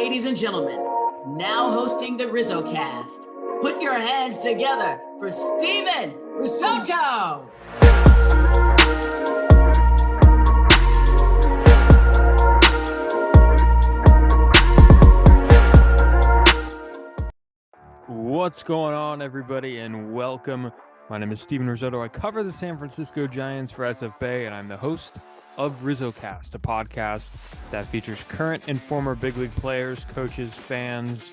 ladies and gentlemen, now hosting the RizzoCast, put your hands together for Steven Risotto! What's going on, everybody, and welcome. My name is Steven Risotto. I cover the San Francisco Giants for SFBay, and I'm the host of RizzoCast, a podcast that features current and former big league players, coaches, fans,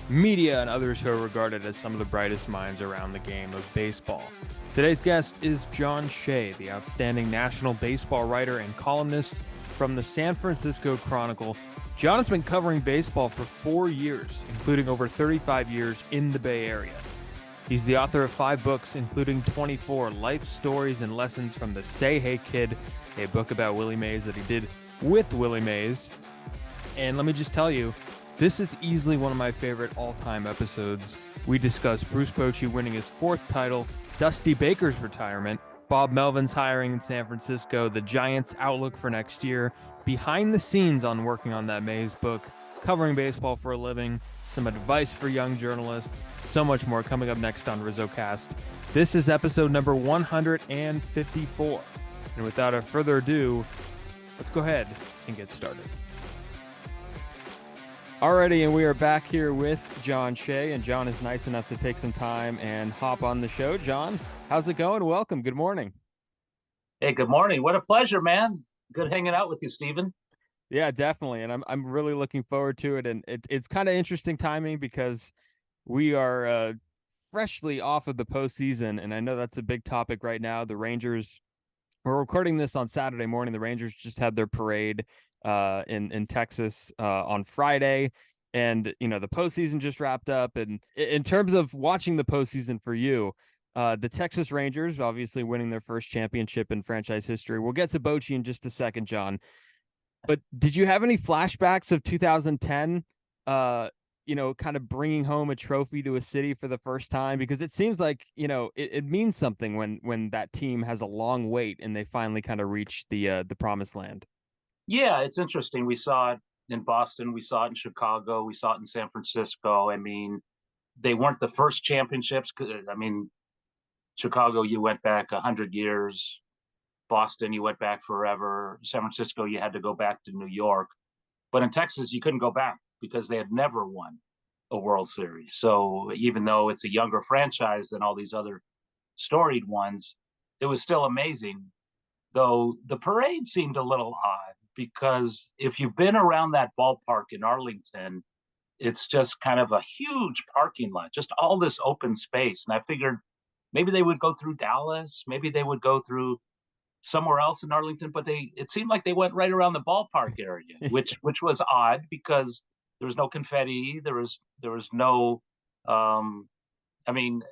media, and others who are regarded as some of the brightest minds around the game of baseball. Today's guest is John Shea, the outstanding national baseball writer and columnist from the San Francisco Chronicle. John has been covering baseball for 4 years, including over 35 years in the Bay Area. He's the author of 5 books, including 24 life stories and lessons from the Say Hey Kid, a book about Willie Mays that he did with Willie Mays. And let me just tell you, this is easily one of my favorite all-time episodes. We discuss Bruce Bochy winning his 4th title, Dusty Baker's retirement, Bob Melvin's hiring in San Francisco, the Giants' outlook for next year, behind the scenes on working on that Mays book, covering baseball for a living, some advice for young journalists, so much more coming up next on RizzoCast. This is episode number 154. And without further ado, let's go ahead and get started. Alrighty, and we are back here with John Shea, and John is nice enough to take some time and hop on the show. John, how's it going? Welcome. Good morning. Hey, good morning. What a pleasure, man. Good hanging out with you, Steven. Yeah, definitely. And I'm really looking forward to it. And it's kind of interesting timing because we are freshly off of the postseason. And I know that's a big topic right now. The Rangers, we're recording this on Saturday morning. The Rangers just had their parade in Texas on Friday. And, you know, the postseason just wrapped up. And in terms of watching the postseason for you, the Texas Rangers obviously winning their first championship in franchise history. We'll get to Bochy in just a second, John. But did you have any flashbacks of 2010, kind of bringing home a trophy to a city for the first time? Because it seems like, it means something when that team has a long wait and they finally kind of reach the promised land. Yeah, it's interesting. We saw it in Boston. We saw it in Chicago. We saw it in San Francisco. I mean, they weren't the first championships. I mean, Chicago, you went back 100 years. Boston, you went back forever. San Francisco, you had to go back to New York. But in Texas, you couldn't go back because they had never won a World Series. So even though it's a younger franchise than all these other storied ones, it was still amazing. Though the parade seemed a little odd because if you've been around that ballpark in Arlington, it's just kind of a huge parking lot, just all this open space. And I figured maybe they would go through Dallas, maybe they would go through somewhere else in Arlington, but it seemed like they went right around the ballpark area, which was odd because there was no confetti, there was no I mean,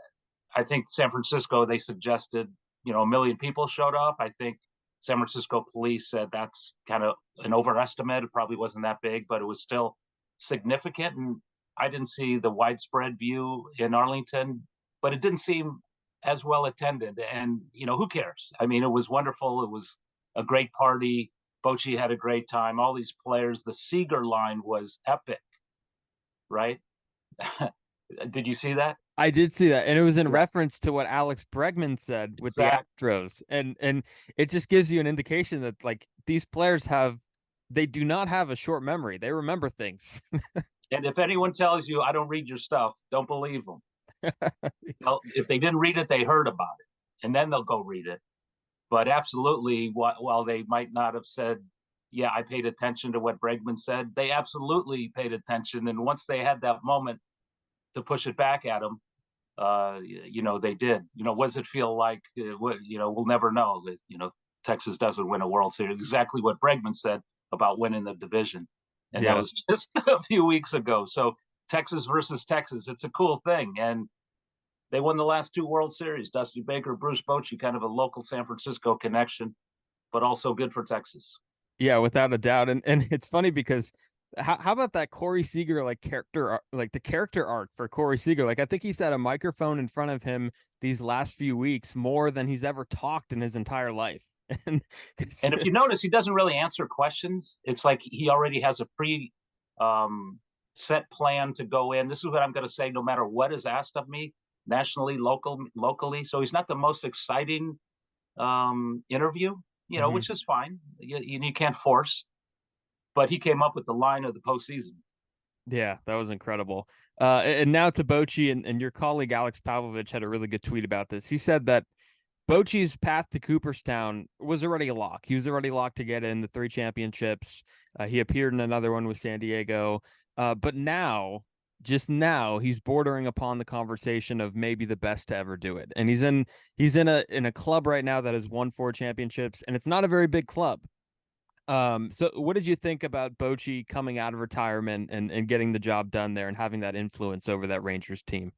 I think San Francisco, they suggested, 1 million people showed up. I think San Francisco police said that's kind of an overestimate. It probably wasn't that big, but it was still significant. And I didn't see the widespread view in Arlington, but it didn't seem as well attended. And, who cares? I mean, it was wonderful. It was a great party. Bochy had a great time. All these players, the Seager line was epic, right? Did you see that? I did see that, and it was in reference to what Alex Bregman said with the Astros, and it just gives you an indication that like these players they do not have a short memory; they remember things. And if anyone tells you I don't read your stuff, don't believe them. If they didn't read it, they heard about it, and then they'll go read it. But absolutely, while they might not have said, "Yeah, I paid attention to what Bregman said," they absolutely paid attention, and once they had that moment to push it back at them, they did. What does it feel like? We'll never know. Texas doesn't win a World Series. Exactly what Bregman said about winning the division, and that was just a few weeks ago. So Texas versus Texas, it's a cool thing, and they won the last 2 World Series. Dusty Baker, Bruce Bochy, kind of a local San Francisco connection, but also good for Texas. Yeah, without a doubt, and it's funny because. How about that Corey Seager character, like the character arc for Corey Seager? Like I think he's had a microphone in front of him these last few weeks more than he's ever talked in his entire life. And if you notice, he doesn't really answer questions. It's like he already has a set plan to go in. This is what I'm going to say, no matter what is asked of me, nationally, locally. So he's not the most exciting interview, which is fine. You can't force, but he came up with the line of the postseason. Yeah, that was incredible. And now to Bochy, and your colleague Alex Pavlovich had a really good tweet about this. He said that Bochy's path to Cooperstown was already a lock. He was already locked to get in the 3 championships. He appeared in another one with San Diego. But now, just now, he's bordering upon the conversation of maybe the best to ever do it. And he's in a club right now that has won 4 championships, and it's not a very big club. So what did you think about Bochy coming out of retirement and getting the job done there and having that influence over that Rangers team?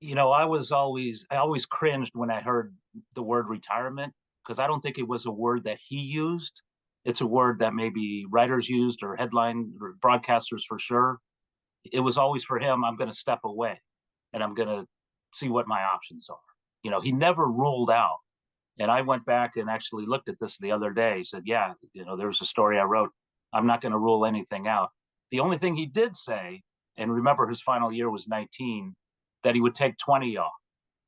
I always cringed when I heard the word retirement, because I don't think it was a word that he used. It's a word that maybe writers used, or headline or broadcasters for sure. It was always for him, I'm going to step away and I'm going to see what my options are. He never ruled out. And I went back and actually looked at this the other day. He said, yeah, there was a story I wrote. I'm not going to rule anything out. The only thing he did say, and remember his final year was 19, that he would take 20 off.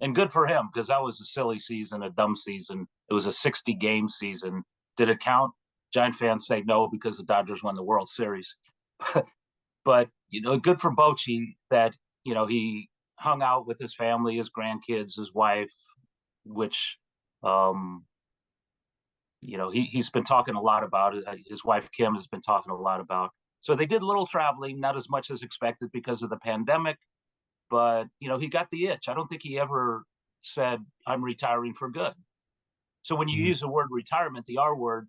And good for him, because that was a silly season, a dumb season. It was a 60-game season. Did it count? Giant fans say no, because the Dodgers won the World Series. But, good for Bochy that, he hung out with his family, his grandkids, his wife, which, he's been talking a lot about it. His wife, Kim, has been talking a lot about. So they did a little traveling, not as much as expected because of the pandemic. But, he got the itch. I don't think he ever said, I'm retiring for good. So when you use the word retirement, the R word,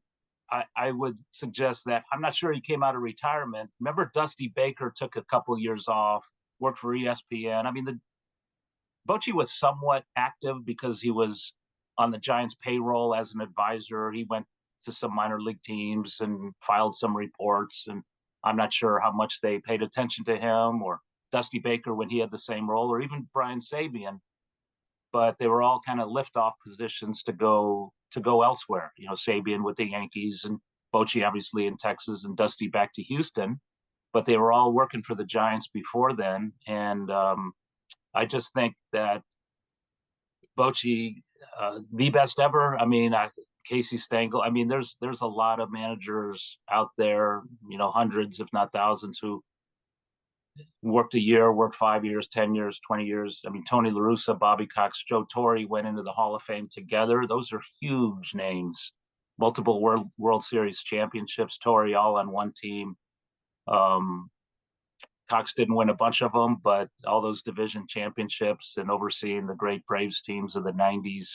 I would suggest that I'm not sure he came out of retirement. Remember, Dusty Baker took a couple years off, worked for ESPN. I mean, Bochy was somewhat active because he was on the Giants payroll as an advisor. He went to some minor league teams and filed some reports. And I'm not sure how much they paid attention to him, or Dusty Baker when he had the same role, or even Brian Sabean. But they were all kind of liftoff positions to go elsewhere. Sabean with the Yankees, and Bochy obviously in Texas, and Dusty back to Houston. But they were all working for the Giants before then. And I just think that Bochy, the best ever. I mean, Casey Stengel. I mean, there's a lot of managers out there, hundreds, if not thousands, who worked a year, worked 5 years, 10 years, 20 years. I mean, Tony La Russa, Bobby Cox, Joe Torre went into the Hall of Fame together. Those are huge names. Multiple World Series championships, Torre all on one team. Cox didn't win a bunch of them, but all those division championships and overseeing the great Braves teams of the 90s.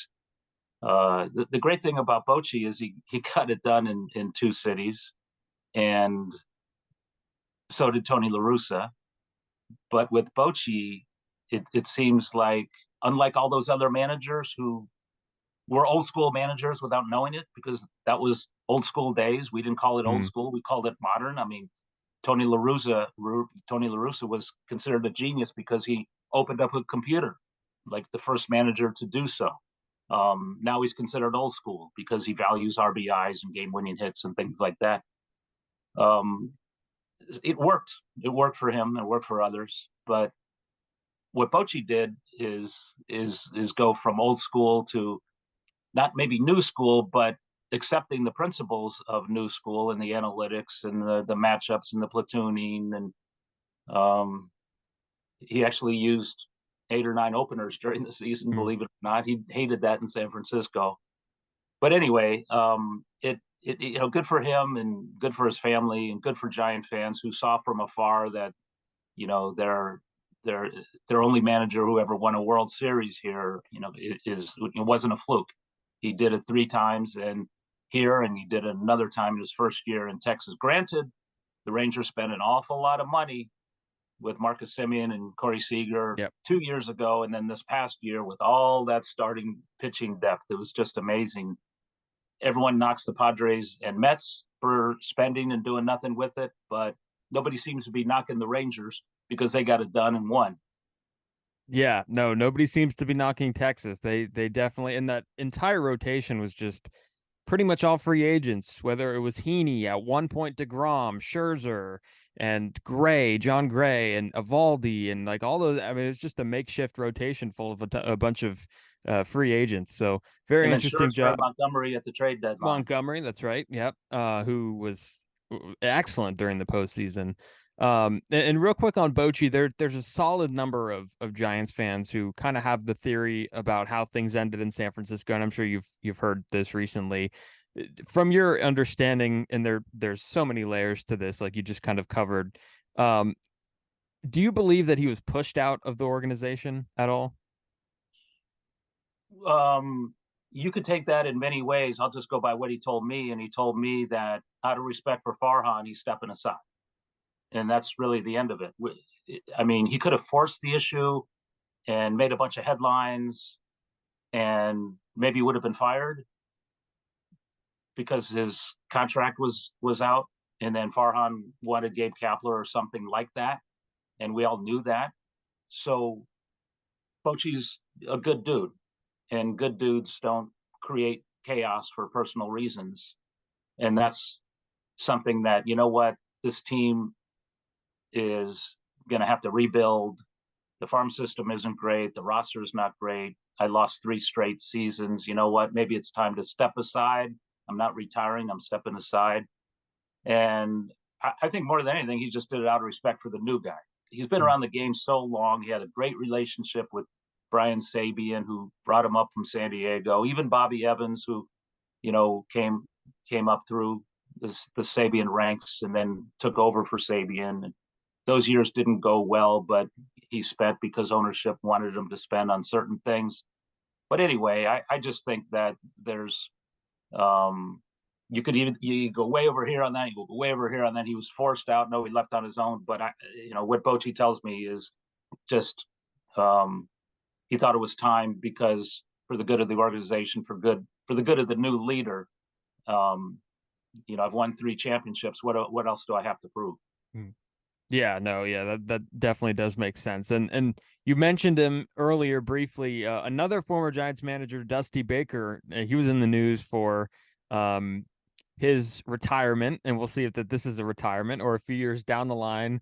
The great thing about Bochy is he got it done in 2 cities, and so did Tony La Russa. But with Bochy, it seems like, unlike all those other managers who were old school managers without knowing it, because that was old school days. We didn't call it old school. We called it modern. I mean, Tony La Russa was considered a genius because he opened up a computer, like the first manager to do so. Now he's considered old school because he values RBIs and game-winning hits and things like that. It worked. It worked for him. It worked for others. But what Bochy did is go from old school to not maybe new school, but accepting the principles of new school and the analytics and the matchups and the platooning. And he actually used 8 or 9 openers during the season, believe it or not. He hated that in San Francisco. But anyway, good for him and good for his family and good for Giant fans who saw from afar that, their only manager who ever won a World Series here, it wasn't a fluke. He did it 3 times and he did it another time in his first year in Texas. Granted, the Rangers spent an awful lot of money with Marcus Semien and Corey Seager 2 years ago, and then this past year with all that starting pitching depth. It was just amazing. Everyone knocks the Padres and Mets for spending and doing nothing with it, but nobody seems to be knocking the Rangers because they got it done and won. Yeah, no, nobody seems to be knocking Texas. They definitely, and that entire rotation was just pretty much all free agents, whether it was Heaney, at one point DeGrom, Scherzer, and John Gray, and Evaldi, and like all those. I mean, it's just a makeshift rotation full of a bunch of free agents. So very And then interesting Scherzer job. and Montgomery at the trade deadline. Montgomery, that's right. Yep. Who was excellent during the postseason. And real quick on Bochy, there's a solid number of Giants fans who kind of have the theory about how things ended in San Francisco, and I'm sure you've heard this recently. From your understanding, and there's so many layers to this, like you just kind of covered. Um, do you believe that he was pushed out of the organization at all? You could take that in many ways. I'll just go by what he told me, and he told me that out of respect for Farhan, he's stepping aside, and that's really the end of it. I mean, he could have forced the issue and made a bunch of headlines, and maybe would have been fired because his contract was out, and then Farhan wanted Gabe Kapler or something like that, and we all knew that. So Bochy's a good dude, and good dudes don't create chaos for personal reasons. And that's something that, you know what, this team is going to have to rebuild. The farm system isn't great. The roster is not great. I lost 3 straight seasons. You know what? Maybe it's time to step aside. I'm not retiring. I'm stepping aside. And I think more than anything, he just did it out of respect for the new guy. He's been around the game so long. He had a great relationship with Brian Sabean, who brought him up from San Diego. Even Bobby Evans, who, you know, came up through the Sabean ranks and then took over for Sabean. And those years didn't go well, but he spent because ownership wanted him to spend on certain things. But anyway, I just think that there's you could even you go way over here on that, you go way over here on that. He was forced out. No, he left on his own. But what Bochy tells me is just he thought it was time because for the good of the organization, for the good of the new leader. I've won 3 championships. What else do I have to prove? Yeah, no, yeah, that definitely does make sense. And you mentioned him earlier briefly. Another former Giants manager, Dusty Baker, he was in the news for his retirement, and we'll see if this is a retirement or a few years down the line.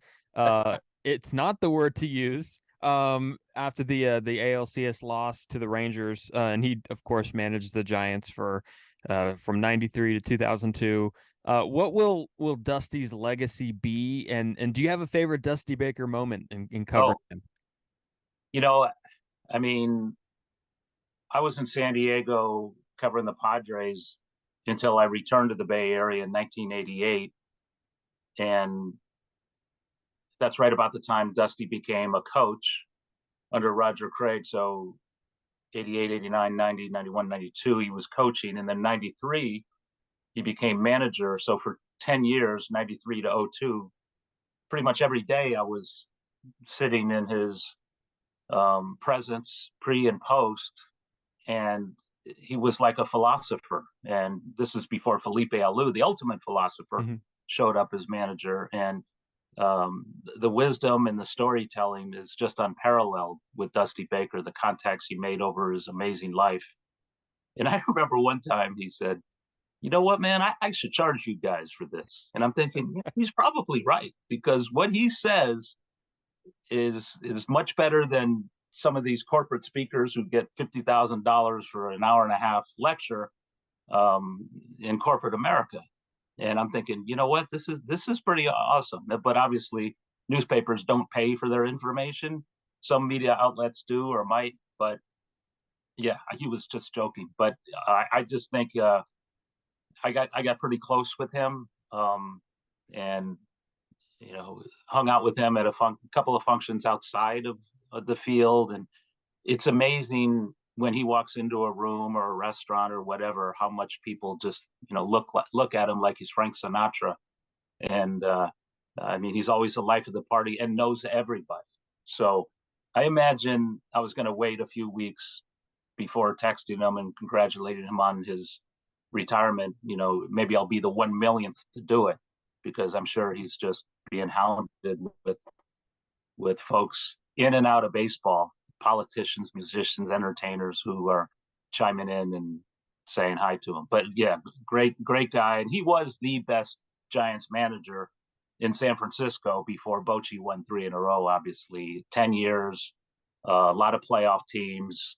It's not the word to use. After the ALCS loss to the Rangers, and he of course managed the Giants for from 93 to 2002. What will Dusty's legacy be? And do you have a favorite Dusty Baker moment in covering him? I mean, I was in San Diego covering the Padres until I returned to the Bay Area in 1988. And that's right about the time Dusty became a coach under Roger Craig. So 88, 89, 90, 91, 92, he was coaching. And then 93, he became manager. So for 10 years, 93 to 02, pretty much every day I was sitting in his presence pre and post. And he was like a philosopher. And this is before Felipe Alou, the ultimate philosopher, showed up as manager. And the wisdom and the storytelling is just unparalleled with Dusty Baker, the contacts he made over his amazing life. And I remember one time he said, you know what, man, I should charge you guys for this. And I'm thinking, yeah, he's probably right, because what he says is much better than some of these corporate speakers who get $50,000 for an hour and a half lecture in corporate America. And I'm thinking, you know what, this is pretty awesome. But obviously, newspapers don't pay for their information. Some media outlets do or might, but yeah, he was just joking. But I just think I got pretty close with him, and hung out with him at a couple of functions outside of the field. And it's amazing when he walks into a room or a restaurant or whatever, how much people just look at him like he's Frank Sinatra. And I mean, he's always the life of the party and knows everybody. So I imagine I was going to wait a few weeks before texting him and congratulating him on his retirement. Maybe I'll be the 1 millionth to do it, because I'm sure he's just being hounded with folks in and out of baseball, politicians, musicians, entertainers who are chiming in and saying hi to him. But yeah, great guy. And he was the best Giants manager in San Francisco before Bochy won 3 in a row. Obviously, 10 years, a lot of playoff teams.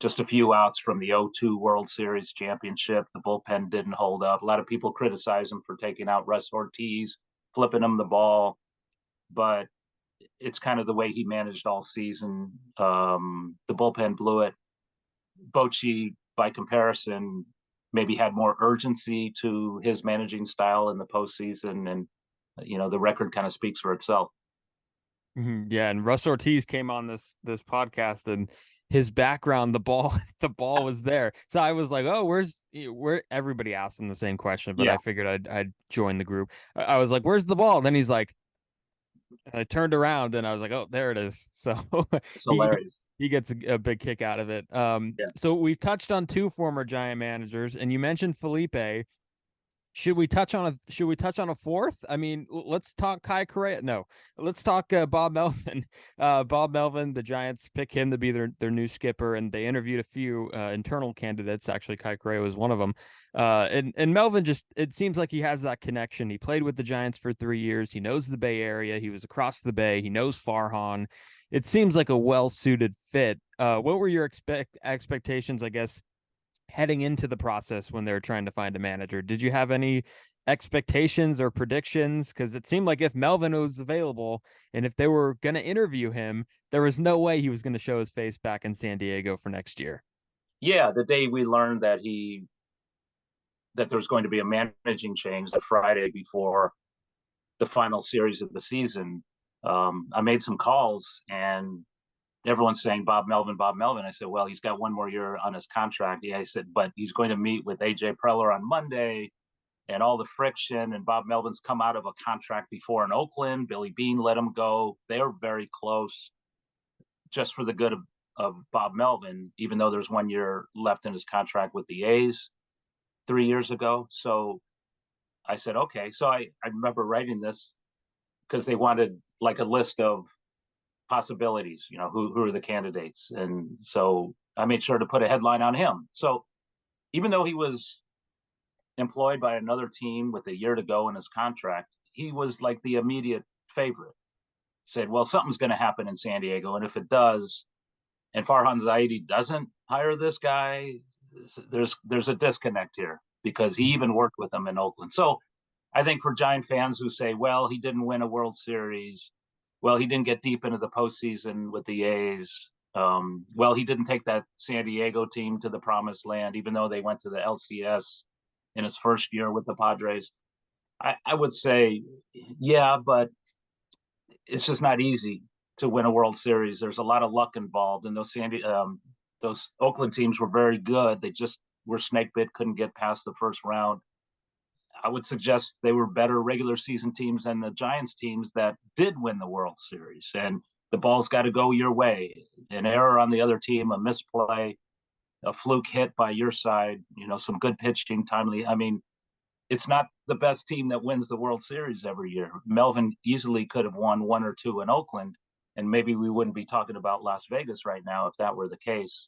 Just a few outs from the 0-2 World Series championship. The bullpen didn't hold up. A lot of people criticize him for taking out Russ Ortiz, flipping him the ball, but it's kind of the way he managed all season. The bullpen blew it. Bochy, by comparison, maybe had more urgency to his managing style in the postseason, and the record kind of speaks for itself. Yeah, and Russ Ortiz came on this podcast, and his background, the ball was there. So I was like, oh, where everybody asking the same question, but I figured I'd join the group. I was like, where's the ball? And then he's like, and I turned around and I was like, oh, there it is. So it's hilarious. He gets a big kick out of it. So we've touched on 2 former Giant managers, and you mentioned Felipe. Should we touch on a fourth? I mean, let's talk Kai Correa. No, let's talk Bob Melvin. Bob Melvin, the Giants pick him to be their new skipper, and they interviewed a few internal candidates. Actually, Kai Correa was one of them. And Melvin, just, it seems like he has that connection. He played with the Giants for 3 years. He knows the Bay Area. He was across the Bay. He knows Farhan. It seems like a well-suited fit. What were your expectations, I guess, heading into the process when they were trying to find a manager? Did you have any expectations or predictions? Because it seemed like if Melvin was available and if they were going to interview him, there was no way he was going to show his face back in San Diego for next year. Yeah, the day we learned that there was going to be a managing change, the Friday before the final series of the season, I made some calls, and everyone's saying Bob Melvin, Bob Melvin. I said, well, he's got one more year on his contract. Yeah, I said, but he's going to meet with AJ Preller on Monday, and all the friction. And Bob Melvin's come out of a contract before in Oakland. Billy Beane let him go. They're very close. Just for the good of Bob Melvin, even though there's 1 year left in his contract with the A's 3 years ago. So I said, okay. So I remember writing this because they wanted like a list of possibilities, who are the candidates. And so I made sure to put a headline on him. So even though he was employed by another team with a year to go in his contract, he was like the immediate favorite. Said, well, something's going to happen in San Diego. And if it does, and Farhan Zaidi doesn't hire this guy, there's a disconnect here, because he even worked with him in Oakland. So I think for Giant fans who say, well, he didn't win a World Series, well, he didn't get deep into the postseason with the A's, well, he didn't take that San Diego team to the promised land, even though they went to the LCS in his first year with the Padres. I would say, yeah, but it's just not easy to win a World Series. There's a lot of luck involved, and those Oakland teams were very good. They just were snake bit, couldn't get past the first round. I would suggest they were better regular season teams than the Giants teams that did win the World Series. And the ball's got to go your way. An error on the other team, a misplay, a fluke hit by your side, some good pitching, timely. I mean, it's not the best team that wins the World Series every year. Melvin easily could have won 1 or 2 in Oakland, and maybe we wouldn't be talking about Las Vegas right now if that were the case.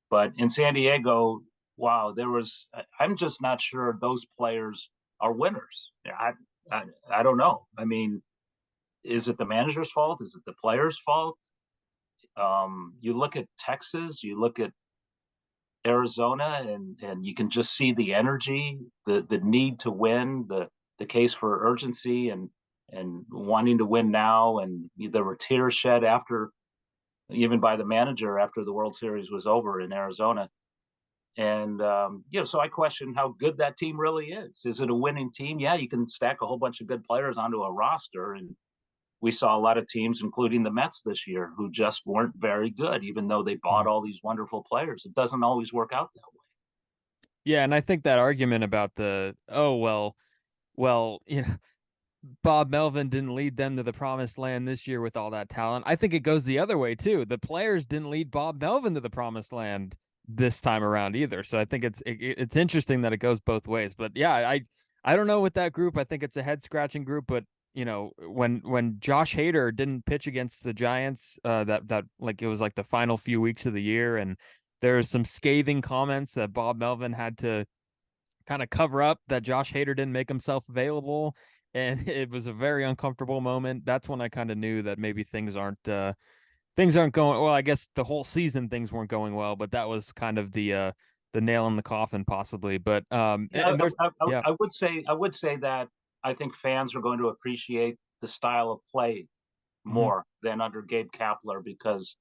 But in San Diego, wow, I'm just not sure those players are winners. I don't know. I mean, is it the manager's fault? Is it the player's fault? You look at Texas, you look at Arizona, and you can just see the energy, the need to win, the case for urgency and wanting to win now. And there were tears shed even by the manager after the World Series was over in Arizona. And, so I question how good that team really is. Is it a winning team? Yeah, you can stack a whole bunch of good players onto a roster. And we saw a lot of teams, including the Mets this year, who just weren't very good, even though they bought all these wonderful players. It doesn't always work out that way. Yeah, and I think that argument about Bob Melvin didn't lead them to the promised land this year with all that talent. I think it goes the other way too. The players didn't lead Bob Melvin to the promised land this time around either. So I think it's interesting that it goes both ways. But yeah, I don't know with that group. I think it's a head scratching group. But when Josh Hader didn't pitch against the Giants, that like it was like the final few weeks of the year, and there's some scathing comments that Bob Melvin had to kind of cover up that Josh Hader didn't make himself available. and it was a very uncomfortable moment. That's when I kind of knew that maybe things aren't going well. I guess the whole season things weren't going well, but that was kind of the nail in the coffin, possibly. But Yeah, and there's yeah. I would say that I think fans are going to appreciate the style of play Mhm. more than under Gabe Kapler, because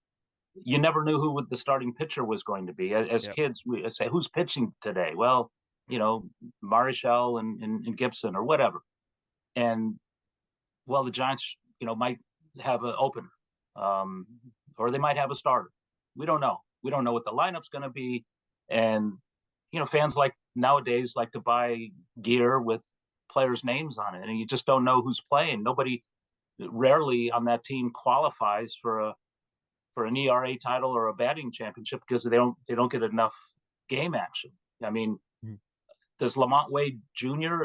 you never knew who the starting pitcher was going to be. As Yep. kids, we say, who's pitching today? Well, you know, Marichal and Gibson or whatever. And well, the Giants, might have an opener, um, or they might have a starter. We don't know. We don't know what the lineup's going to be, and fans like nowadays like to buy gear with players' names on it, and you just don't know who's playing. Nobody, rarely on that team qualifies for an ERA title or a batting championship because they don't get enough game action. I mean, Mhm. does Lamont Wade Jr.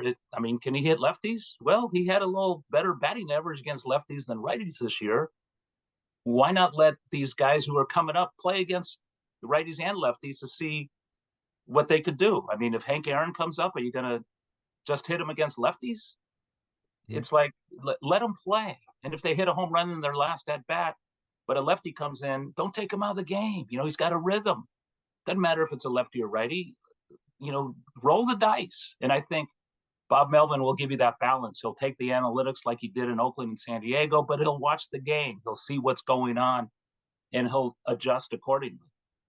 Can he hit lefties? Well, he had a little better batting average against lefties than righties this year. Why not let these guys who are coming up play against the righties and lefties to see what they could do? I mean, if Hank Aaron comes up, are you going to just hit him against lefties? Mhm. It's like let them play, and if they hit a home run in their last at bat, but a lefty comes in, don't take him out of the game. He's got a rhythm. Doesn't matter if it's a lefty or righty. Roll the dice, and I think Bob Melvin will give you that balance. He'll take the analytics like he did in Oakland and San Diego, but he'll watch the game. He'll see what's going on, and he'll adjust accordingly.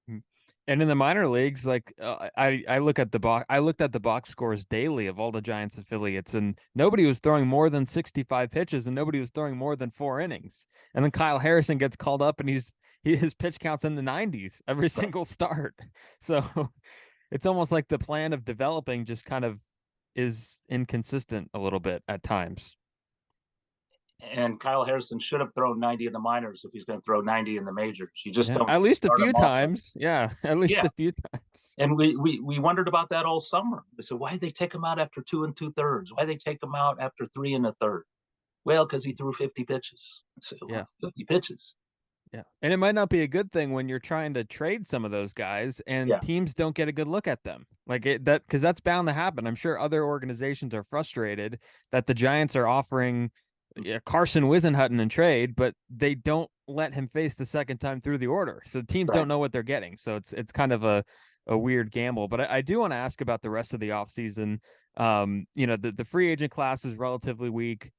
Mhm. And in the minor leagues, like I look at the box, I looked at the box scores daily of all the Giants affiliates, and nobody was throwing more than 65 pitches, and nobody was throwing more than 4 innings. And then Kyle Harrison gets called up, and his pitch counts in the 90s every Right. single start. So it's almost like the plan of developing just kind of is inconsistent a little bit at times. And Kyle Harrison should have thrown 90 in the minors if he's going to throw 90 in the majors. You just Yeah, don't at least a start few him off with. times. Yeah, at least Yeah. a few times. And we wondered about that all summer. We said, why did they take him out after 2 2/3? Why did they take him out after 3 1/3? Well, because he threw 50 pitches. So, Yeah. 50 pitches. Yeah. And it might not be a good thing when you're trying to trade some of those guys and Yeah. teams don't get a good look at them. Because that's bound to happen. I'm sure other organizations are frustrated that the Giants are offering Carson Wisenhutton in trade, but they don't let him face the second time through the order. So teams Right. don't know what they're getting. So it's kind of a weird gamble. But I do want to ask about the rest of the offseason. The free agent class is relatively weak.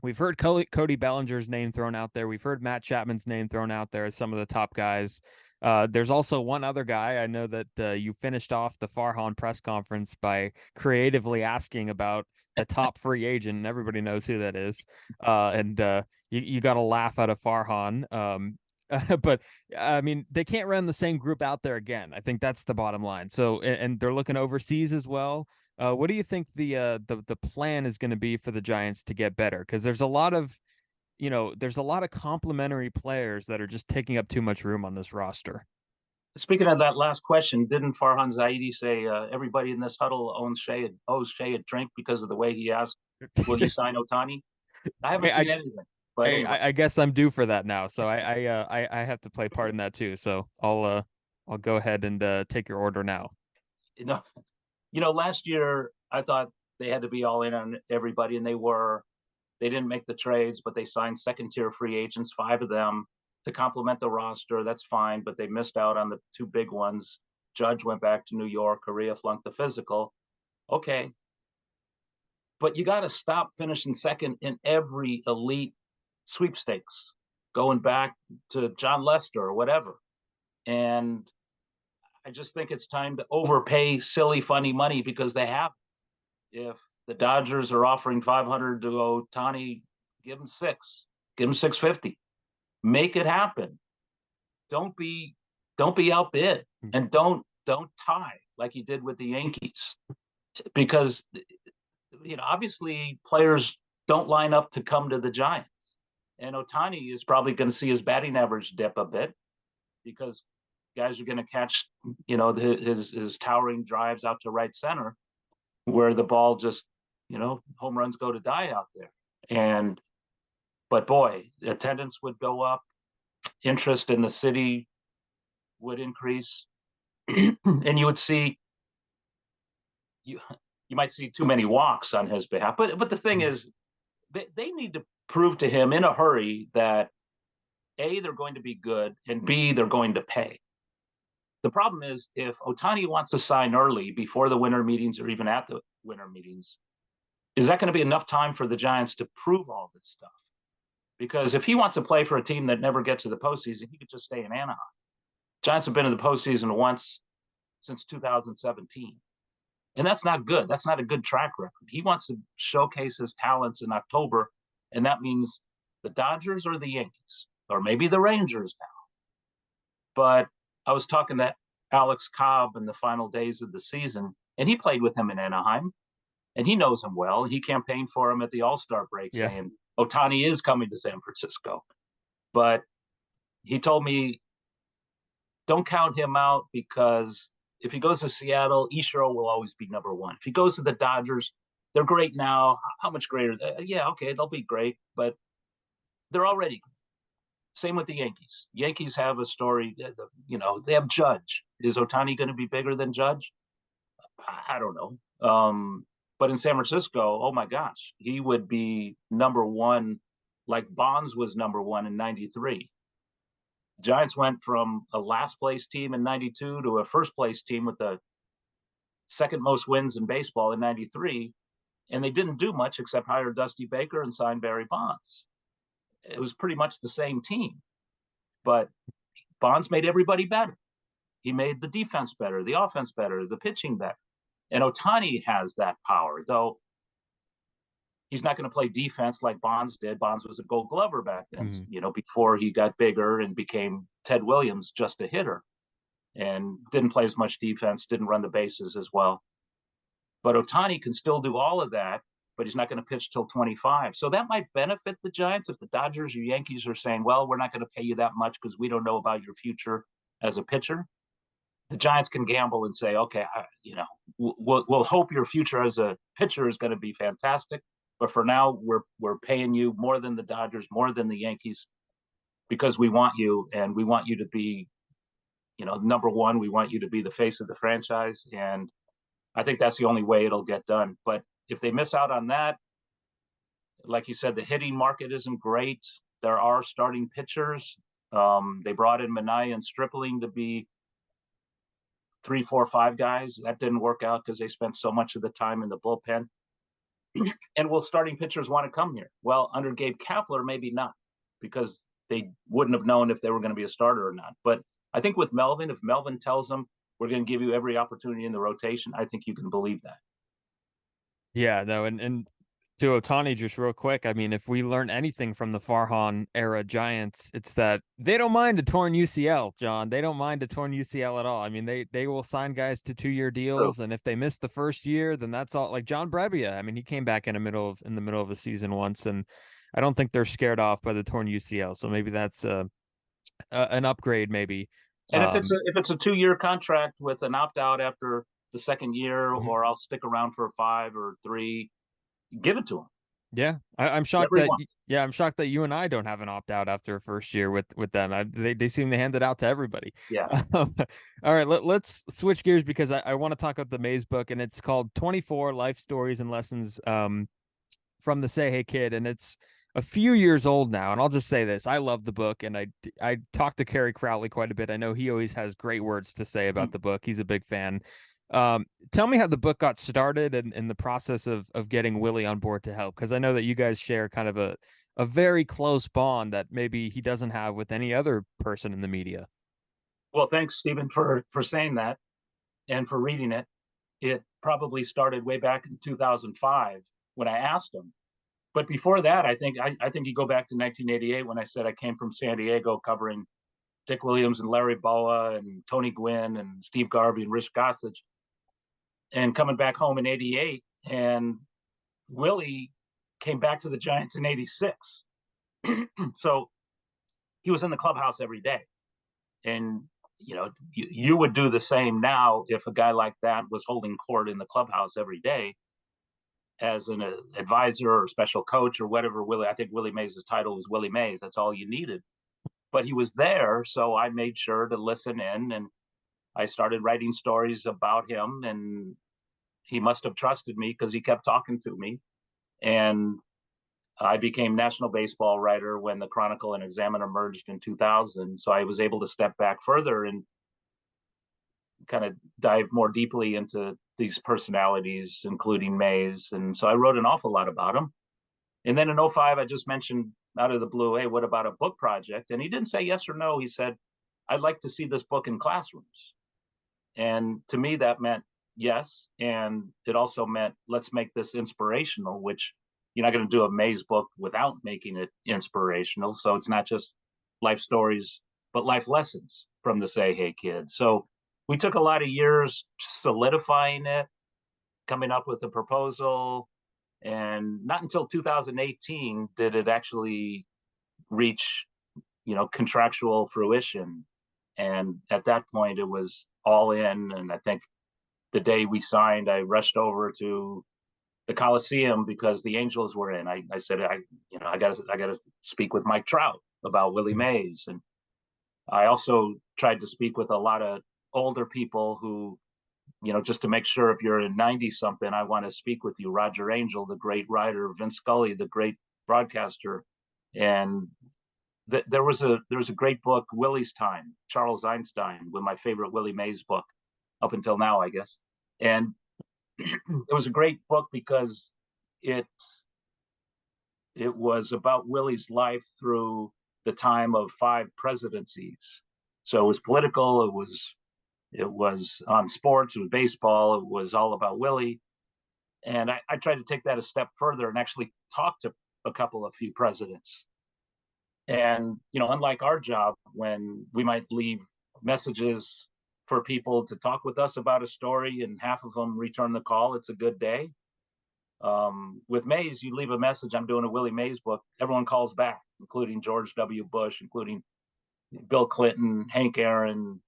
We've heard Cody Bellinger's name thrown out there. We've heard Matt Chapman's name thrown out there as some of the top guys. There's also one other guy. I know that you finished off the Farhan press conference by creatively asking about the top free agent, and everybody knows who that is. And you got a laugh out of Farhan. But I mean, they can't run the same group out there again. I think that's the bottom line. So, and they're looking overseas as well. What do you think the plan is going to be for the Giants to get better? Because there's a lot of complementary players that are just taking up too much room on this roster. Speaking of that last question, didn't Farhan Zaidi say everybody in this huddle owes Shea a drink because of the way he asked, "Will you sign Ohtani?" I haven't Hey, seen anything, but anyway, I guess I'm due for that now, so I have to play part in that too. So I'll go ahead and take your order now. you know, last year I thought they had to be all in on everybody, and they were. They didn't make the trades, but they signed second-tier free agents, 5 of them, to complement the roster. That's fine, but they missed out on the 2 big ones. Judge went back to New York. Correa flunked the physical. Okay, but you got to stop finishing second in every elite sweepstakes, going back to John Lester or whatever. And I just think it's time to overpay silly, funny money because they have. If the Dodgers are offering 500 to Ohtani, give them 6, give them 650, make it happen. Don't be outbid, and don't tie like you did with the Yankees, because obviously players don't line up to come to the Giants, and Ohtani is probably going to see his batting average dip a bit because guys are going to catch his towering drives out to right center where the ball just home runs go to die out there. But boy, attendance would go up, interest in the city would increase, and you would see you might see too many walks on his behalf. But the thing is, they need to prove to him in a hurry that A, they're going to be good, and B, they're going to pay. The problem is if Ohtani wants to sign early before the winter meetings or even at the winter meetings, is that going to be enough time for the Giants to prove all this stuff? Because if he wants to play for a team that never gets to the postseason, he could just stay in Anaheim. Giants have been in the postseason once since 2017. And that's not good. That's not a good track record. He wants to showcase his talents in October, and that means the Dodgers or the Yankees, or maybe the Rangers now. But I was talking to Alex Cobb in the final days of the season, and he played with him in Anaheim, and he knows him well. He campaigned for him at the All-Star break, saying Ohtani is coming to San Francisco. But he told me, don't count him out, because if he goes to Seattle, Ichiro will always be number one. If he goes to the Dodgers, they're great now. How much greater? Yeah, okay, they'll be great, but they're already great. Same with the Yankees. Yankees have a story. They have Judge. Is Ohtani going to be bigger than Judge? I don't know. But in San Francisco, oh my gosh, he would be number one, like Bonds was number one in '93. Giants went from a last place team in '92 to a first place team with the second most wins in baseball in '93, and they didn't do much except hire Dusty Baker and sign Barry Bonds. It was pretty much the same team, but Bonds made everybody better. He made the defense better, the offense better, the pitching better. And Ohtani has that power, though he's not going to play defense like Bonds did. Bonds was a Gold Glover back then, before he got bigger and became Ted Williams, just a hitter, and didn't play as much defense, didn't run the bases as well. But Ohtani can still do all of that, but he's not going to pitch till 25. So that might benefit the Giants if the Dodgers or Yankees are saying, well, we're not going to pay you that much because we don't know about your future as a pitcher. The Giants can gamble and say, okay, we'll hope your future as a pitcher is going to be fantastic. But for now, we're paying you more than the Dodgers, more than the Yankees, because we want you, and we want you to be, number one. We want you to be the face of the franchise. And I think that's the only way it'll get done. But if they miss out on that, like you said, the hitting market isn't great. There are starting pitchers. They brought in Minaya and Stripling to be 3, 4, 5 guys. That didn't work out because they spent so much of the time in the bullpen. And will starting pitchers want to come here? Well, under Gabe Kapler, maybe not, because they wouldn't have known if they were going to be a starter or not. But I think with Melvin, if Melvin tells them, we're going to give you every opportunity in the rotation, I think you can believe that. Yeah, no, and to Ohtani, just real quick, I mean, if we learn anything from the Farhan era Giants, it's that they don't mind a torn UCL, John. They don't mind a torn UCL at all. I mean, they will sign guys to 2-year deals, and if they miss the first year, then that's all. Like John Brebbia, I mean, he came back in the middle of a season once, and I don't think they're scared off by the torn UCL. So maybe that's an upgrade, maybe. And if it's a 2-year contract with an opt out after the second year, or I'll stick around for 5 or 3. Give it to them. Yeah, I'm shocked I'm shocked that you and I don't have an opt out after a first year with them. They seem to hand it out to everybody. Yeah. All right, let's switch gears, because I want to talk about the Mays book, and it's called 24 Life Stories and Lessons from the Say Hey Kid, and it's a few years old now. And I'll just say this: I love the book, and I talked to Kerry Crowley quite a bit. I know he always has great words to say about the book. He's a big fan. Tell me how the book got started and the process of getting Willie on board to help, because I know that you guys share kind of a very close bond that maybe he doesn't have with any other person in the media. Well, thanks, Stephen, for saying that and for reading it. It probably started way back in 2005 when I asked him. But before that, I think you go back to 1988 when I said I came from San Diego covering Dick Williams and Larry Boa and Tony Gwynn and Steve Garvey and Rich Gossage, and coming back home in '88, and Willie came back to the Giants in '86. So he was in the clubhouse every day. And, you would do the same now if a guy like that was holding court in the clubhouse every day as an advisor or special coach or whatever. I think Willie Mays' title was Willie Mays. That's all you needed. But he was there, so I made sure to listen in, and I started writing stories about him, and he must have trusted me because he kept talking to me. And I became national baseball writer when the Chronicle and Examiner merged in 2000. So I was able to step back further and kind of dive more deeply into these personalities, including Mays. And so I wrote an awful lot about him. And then in 05, I just mentioned out of the blue, hey, what about a book project? And he didn't say yes or no. He said, I'd like to see this book in classrooms. And to me, that meant yes. And it also meant, let's make this inspirational, which you're not going to do a Mays book without making it inspirational. So it's not just life stories, but life lessons from the Say Hey Kid. So we took a lot of years solidifying it, coming up with a proposal. And not until 2018 did it actually reach, contractual fruition. And at that point, it was all in. And I think the day we signed, I rushed over to the Coliseum because the Angels were in. I said, I got to speak with Mike Trout about Willie Mays. And I also tried to speak with a lot of older people who, just to make sure if you're in 90 something, I want to speak with you. Roger Angel, the great writer, Vince Scully, the great broadcaster. And there was a great book, Willie's Time, Charles Einstein, with my favorite Willie Mays book up until now, I guess. And it was a great book because it was about Willie's life through the time of 5 presidencies. So it was political, it was on sports, it was baseball, it was all about Willie. And I tried to take that a step further and actually talk to a few presidents. And, unlike our job, when we might leave messages for people to talk with us about a story and half of them return the call, it's a good day. With Mays, you leave a message, I'm doing a Willie Mays book, everyone calls back, including George W. Bush, including Bill Clinton, Hank Aaron,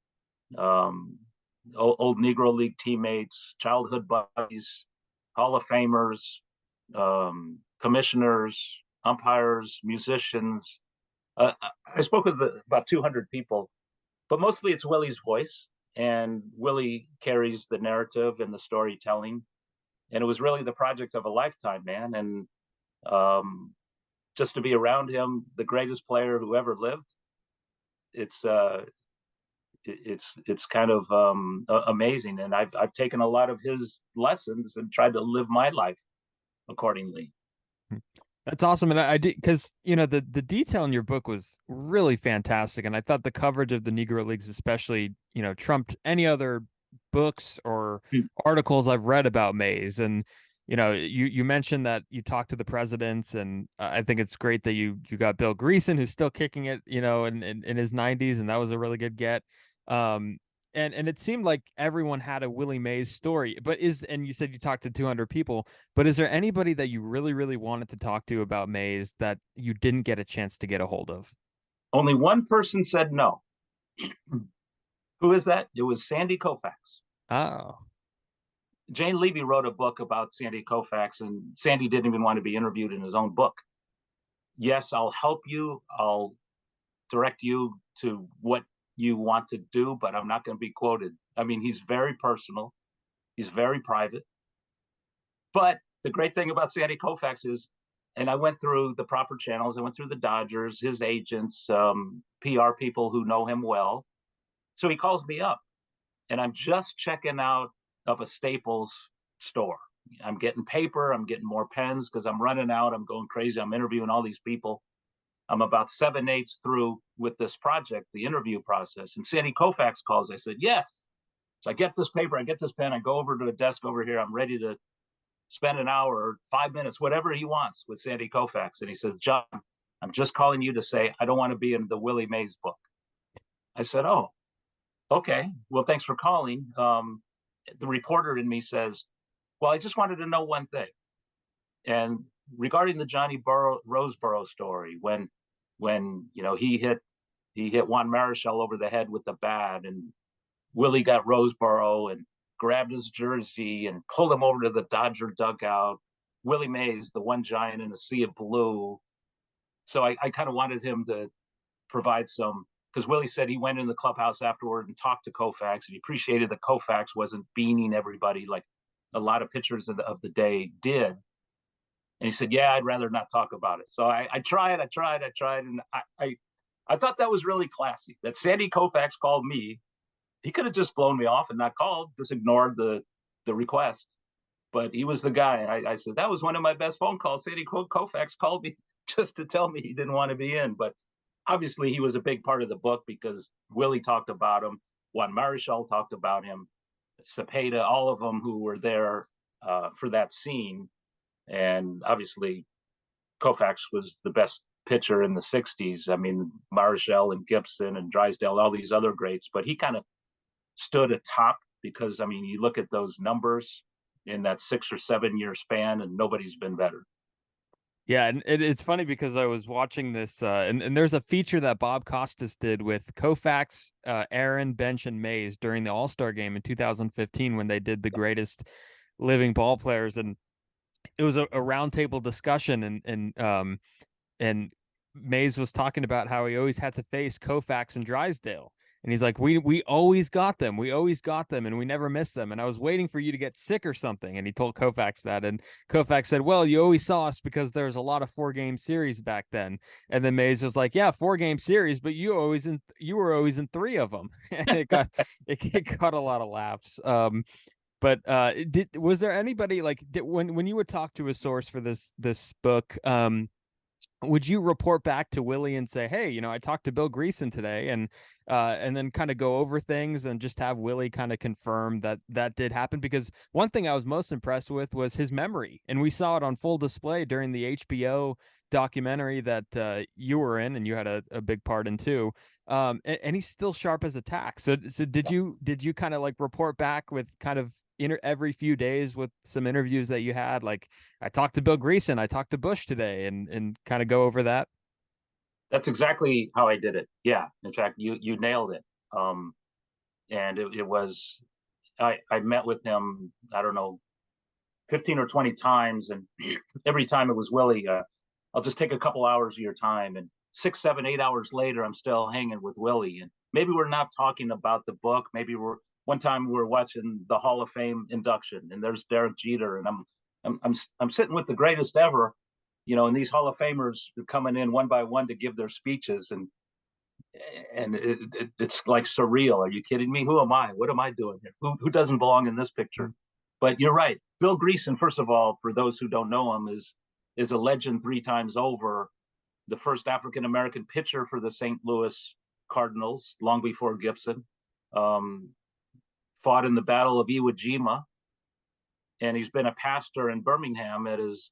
old Negro League teammates, childhood buddies, Hall of Famers, commissioners, umpires, musicians. I spoke with about 200 people, but mostly it's Willie's voice, and Willie carries the narrative and the storytelling. And it was really the project of a lifetime, man. And just to be around him, the greatest player who ever lived, it's kind of amazing. And I've taken a lot of his lessons and tried to live my life accordingly. That's awesome. And I did, because the detail in your book was really fantastic, and I thought the coverage of the Negro Leagues especially trumped any other books or articles I've read about Mays. And you mentioned that you talked to the presidents, and I think it's great that you got Bill Greason, who's still kicking it in his 90s, and that was a really good get. And it seemed like everyone had a Willie Mays story, and you said you talked to 200 people, but is there anybody that you really, really wanted to talk to about Mays that you didn't get a chance to get a hold of? Only one person said no. Who is that? It was Sandy Koufax. Oh. Jane Levy wrote a book about Sandy Koufax, and Sandy didn't even want to be interviewed in his own book. Yes, I'll help you. I'll direct you to what you want to do, but I'm not going to be quoted. I mean, he's very personal. He's very private. But the great thing about Sandy Koufax is, and I went through the proper channels. I went through the Dodgers, his agents, PR people who know him well. So he calls me up, and I'm just checking out of a Staples store. I'm getting paper. I'm getting more pens because I'm running out. I'm going crazy. I'm interviewing all these people. I'm about 7/8 through with this project, the interview process. And Sandy Koufax calls. I said, yes. So I get this paper, I get this pen, I go over to a desk over here. I'm ready to spend an hour or 5 minutes, whatever he wants with Sandy Koufax. And he says, John, I'm just calling you to say, I don't want to be in the Willie Mays book. I said, oh, okay. Well, thanks for calling. The reporter in me says, well, I just wanted to know one thing. And regarding the Johnny Roseboro story, when he hit Juan Marichal over the head with the bat, and Willie got Roseboro and grabbed his jersey and pulled him over to the Dodger dugout. Willie Mays, the one giant in a sea of blue. So I kind of wanted him to provide some, because Willie said he went in the clubhouse afterward and talked to Koufax, and he appreciated that Koufax wasn't beaning everybody like a lot of pitchers of the day did. And he said, yeah, I'd rather not talk about it. So I tried. And I thought that was really classy that Sandy Koufax called me. He could have just blown me off and not called, just ignored the request. But he was the guy. And I said, that was one of my best phone calls. Sandy Koufax called me just to tell me he didn't want to be in. But obviously he was a big part of the book because Willie talked about him. Juan Marichal talked about him. Cepeda, all of them who were there for that scene. And obviously Koufax was the best pitcher in the 60s. I mean, Marichal and Gibson and Drysdale, all these other greats. But he kind of stood atop because, I mean, you look at those numbers in that 6 or 7 year span and nobody's been better. Yeah, and it's funny because I was watching this, and there's a feature that Bob Costas did with Koufax, Aaron, Bench, and Mays during the All-Star game in 2015 when they did the greatest living ball players, and it was a roundtable discussion, and Mays was talking about how he always had to face Koufax and Drysdale. And he's like, we always got them. We always got them, and we never missed them. And I was waiting for you to get sick or something. And he told Koufax that. And Koufax said, well, you always saw us because there's a lot of 4-game series back then. And then Mays was like, yeah, 4-game series, but you were always in 3 of them. And it got a lot of laughs. But was there anybody when you would talk to a source for this book, would you report back to Willie and say, hey, I talked to Bill Greason today, and then kind of go over things and just have Willie kind of confirm that did happen? Because one thing I was most impressed with was his memory, and we saw it on full display during the HBO documentary that you were in, and you had a big part in too. And he's still sharp as a tack. So did you kind of report back with kind of every few days with some interviews that you had? Like, I talked to Bill Greason, I talked to Bush today, and kind of go over that? That's exactly how I did it. Yeah. In fact, you nailed it. And it was, I met with him, I don't know, 15 or 20 times. And every time it was Willie, I'll just take a couple hours of your time. And 6, 7, 8 hours later, I'm still hanging with Willie. And maybe we're not talking about the book. Maybe one time we were watching the Hall of Fame induction, and there's Derek Jeter, and I'm sitting with the greatest ever, and these Hall of Famers are coming in one by one to give their speeches, and it's like surreal. Are you kidding me? Who am I? What am I doing here? Who doesn't belong in this picture? But you're right. Bill Greason, first of all, for those who don't know him, is a legend 3 times over. The first African American pitcher for the St. Louis Cardinals, long before Gibson. Fought in the Battle of Iwo Jima, and he's been a pastor in Birmingham at his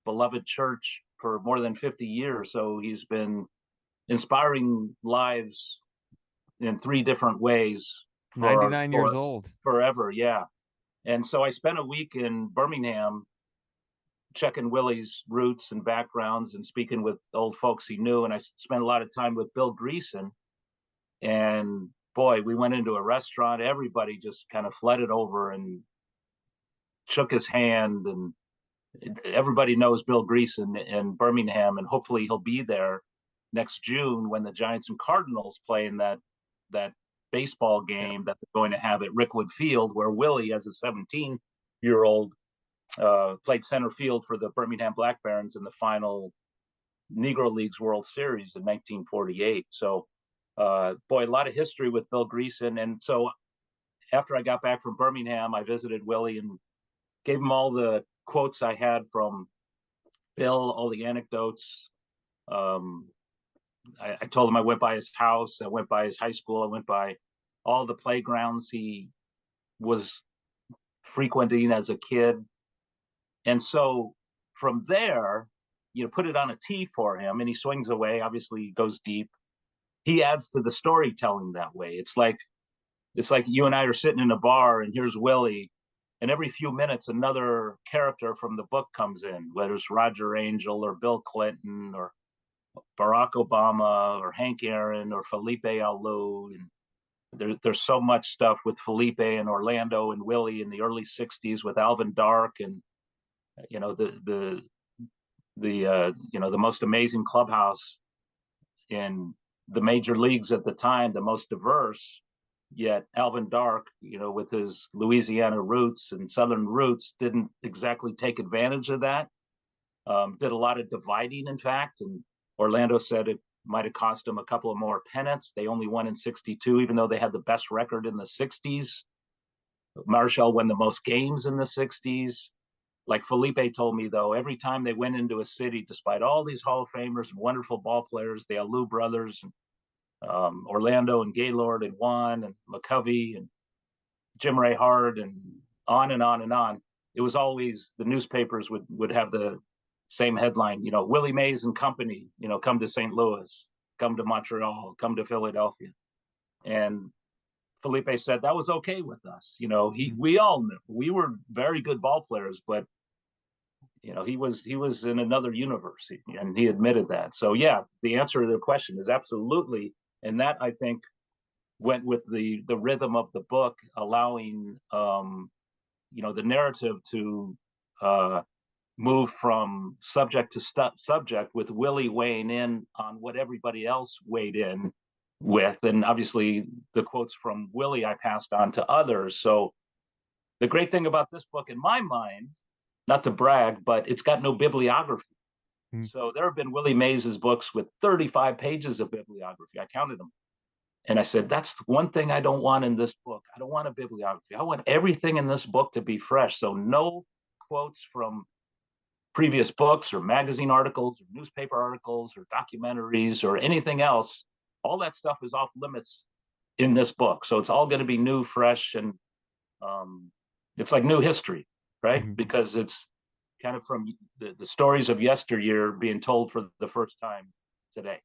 beloved church for more than 50 years. So he's been inspiring lives in 3 different ways. 99 years old. Forever, yeah. And so I spent a week in Birmingham checking Willie's roots and backgrounds and speaking with old folks he knew. And I spent a lot of time with Bill Greason. And boy, we went into a restaurant. Everybody just kind of flooded over and shook his hand. And everybody knows Bill Greason in Birmingham, and hopefully he'll be there next June when the Giants and Cardinals play in that baseball game that they're going to have at Rickwood Field, where Willie, as a 17-year-old, played center field for the Birmingham Black Barons in the final Negro Leagues World Series in 1948. So boy, a lot of history with Bill Greason. And so after I got back from Birmingham, I visited Willie and gave him all the quotes I had from Bill, all the anecdotes. I told him I went by his house, I went by his high school, I went by all the playgrounds he was frequenting as a kid. And so from there, put it on a tee for him, and he swings away, obviously goes deep. He adds to the storytelling that way. It's like you and I are sitting in a bar, and here's Willie, and every few minutes another character from the book comes in, whether it's Roger Angel or Bill Clinton or Barack Obama or Hank Aaron or Felipe Alou. And there's so much stuff with Felipe and Orlando and Willie in the early 60s with Alvin Dark, and the most amazing clubhouse in the major leagues at the time, the most diverse. Yet Alvin Dark, with his Louisiana roots and Southern roots, didn't exactly take advantage of that. Did a lot of dividing, in fact, and Orlando said it might have cost them a couple of more pennants. They only won in 62, even though they had the best record in the 60s. Marshall won the most games in the 60s. Like Felipe told me, though, every time they went into a city, despite all these Hall of Famers and wonderful ball players, the Alou brothers, and Orlando and Gaylord and Juan and McCovey and Jim Ray Hard and on and on and on, it was always the newspapers would have the same headline, Willie Mays and company, come to St. Louis, come to Montreal, come to Philadelphia. And Felipe said that was okay with us. We all knew we were very good ball players, but he was in another universe, and he admitted that. So yeah, the answer to the question is absolutely, and that I think went with the rhythm of the book, allowing the narrative to move from subject to subject, with Willie weighing in on what everybody else weighed in with. And obviously the quotes from Willie I passed on to others. So the great thing about this book, in my mind, not to brag, but it's got no bibliography. So there have been Willie Mays's books with 35 pages of bibliography. I counted them. And I said, that's one thing I don't want in this book. I don't want a bibliography. I want everything in this book to be fresh. So no quotes from previous books or magazine articles or newspaper articles or documentaries or anything else. All that stuff is off limits in this book. So it's all going to be new, fresh, and it's like new history, right? Mm-hmm. Because it's kind of from the stories of yesteryear being told for the first time today.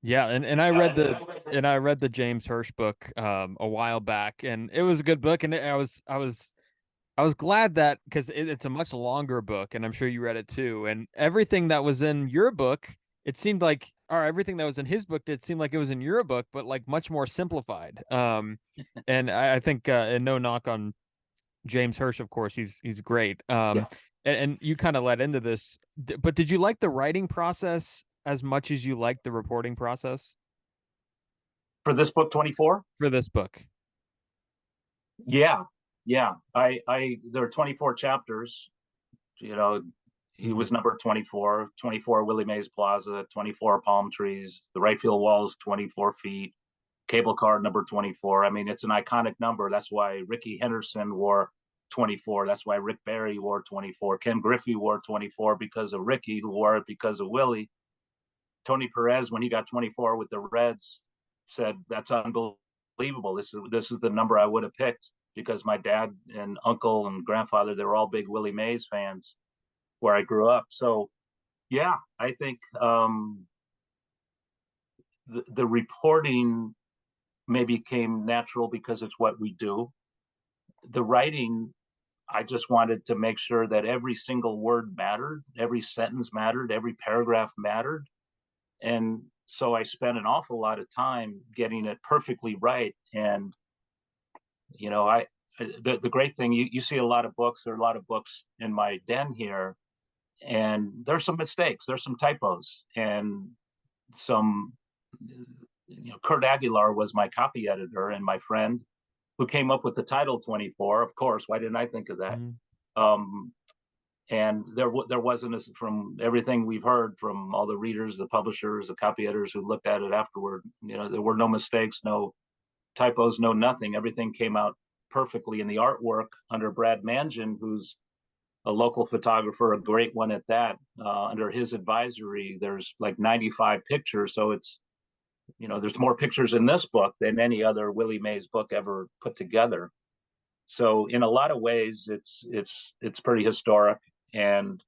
Yeah, and I read the James Hirsch book a while back, and it was a good book, and I was glad that, because it's a much longer book, and I'm sure you read it too. And everything that was in your book, it seemed like, or everything that was in his book, it seemed like it was in your book, but like much more simplified. And I think, and no knock on James Hirsch, of course, he's great. Yeah. And you kind of led into this, but did you like the writing process as much as you liked the reporting process? For this book, 24? For this book. Yeah. There are 24 chapters. He was number 24, 24 Willie Mays Plaza, 24 palm trees, the right field wall is 24 feet, cable car number 24. I mean, it's an iconic number. That's why Ricky Henderson wore 24. That's why Rick Barry wore 24. Ken Griffey wore 24 because of Ricky, who wore it because of Willie. Tony Perez, when he got 24 with the Reds, said, that's unbelievable. This is the number I would have picked, because my dad and uncle and grandfather, they were all big Willie Mays fans where I grew up. So yeah, I think the reporting maybe came natural because it's what we do. The writing, I just wanted to make sure that every single word mattered, every sentence mattered, every paragraph mattered. And so I spent an awful lot of time getting it perfectly right. And, the great thing, you see a lot of books, there are a lot of books in my den here, and there's some mistakes, there's some typos, and some, Kurt Aguilar was my copy editor and my friend who came up with the title 24. Of course, why didn't I think of that? And there wasn't, from everything we've heard from all the readers, the publishers, the copy editors who looked at it afterward, there were no mistakes, no typos, no nothing. Everything came out perfectly. And the artwork under Brad Mangin, who's a local photographer, a great one at that, under his advisory, there's like 95 pictures. So it's, there's more pictures in this book than any other Willie Mays book ever put together. So in a lot of ways, it's pretty historic. And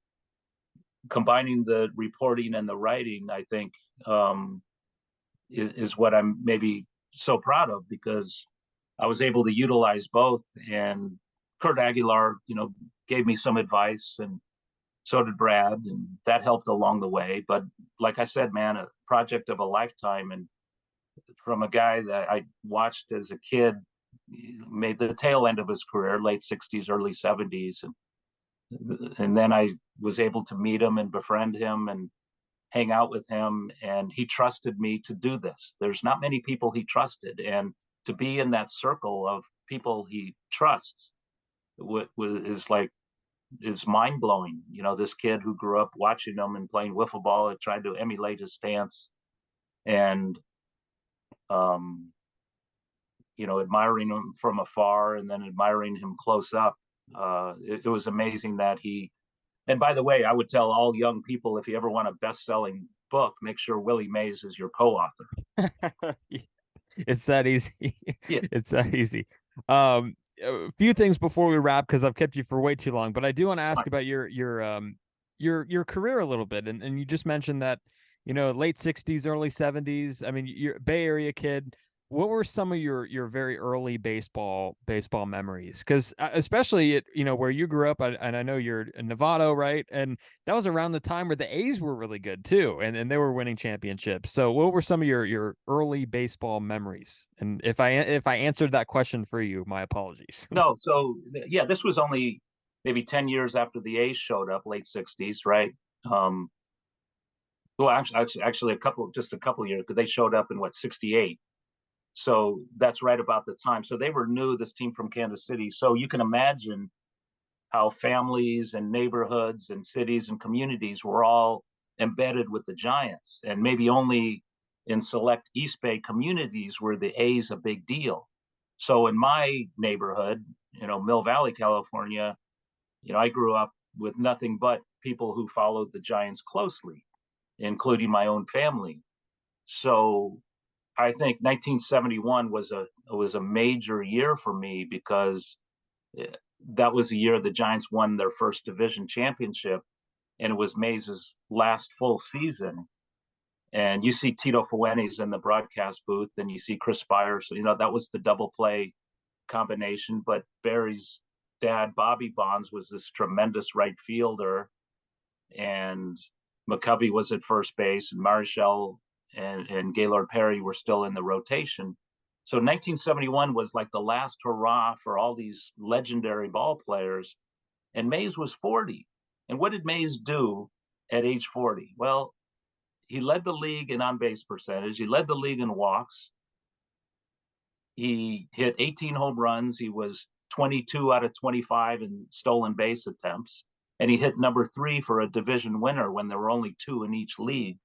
combining the reporting and the writing, I think, is what I'm maybe so proud of, because I was able to utilize both. And Kurt Aguilar, gave me some advice, and so did Brad, and that helped along the way. But like I said, man, a project of a lifetime, and from a guy that I watched as a kid, made the tail end of his career, late 60s, early 70s. And then I was able to meet him and befriend him and hang out with him. And he trusted me to do this. There's not many people he trusted. And to be in that circle of people he trusts is like is mind blowing. You know, this kid who grew up watching them and playing wiffle ball and tried to emulate his stance, and you know, admiring him from afar and then admiring him close up. It was amazing that he. And by the way, I would tell all young people, if you ever want a best-selling book, make sure Willie Mays is your co-author. It's that easy. Yeah. It's that easy. A few things before we wrap, because I've kept you for way too long, but I do want to ask about your career a little bit. And you just mentioned that, you know, late 60s, early 70s. I mean, you're a Bay Area kid. What were some of your very early baseball memories? Because especially at, you know, where you grew up, and I know you're in Novato, right? And that was around the time where the A's were really good too, and they were winning championships. So what were some of your early baseball memories? And if I answered that question for you, my apologies. No, so yeah, this was only maybe 10 years after the A's showed up, late 60s, right? Well, actually, just a couple years, because they showed up in what, 68. So that's right about the time. So they were new, this team from Kansas City. So you can imagine how families and neighborhoods and cities and communities were all embedded with the Giants. And maybe only in select East Bay communities were the A's a big deal. So in my neighborhood, you know, Mill Valley, California, you know, I grew up with nothing but people who followed the Giants closely, including my own family. So I think 1971 was a major year for me, because that was the year the Giants won their first division championship, and it was Mays' last full season. And you see Tito Fuentes in the broadcast booth, and you see Chris Spires. So, you know, that was the double play combination. But Barry's dad, Bobby Bonds, was this tremendous right fielder, and McCovey was at first base, and Marichal and Gaylord Perry were still in the rotation. So 1971 was like the last hurrah for all these legendary ball players. And Mays was 40. And what did Mays do at age 40? Well, he led the league in on-base percentage. He led the league in walks. He hit 18 home runs. He was 22 out of 25 in stolen base attempts. And he hit number 3 for a division winner when there were only 2 in each league,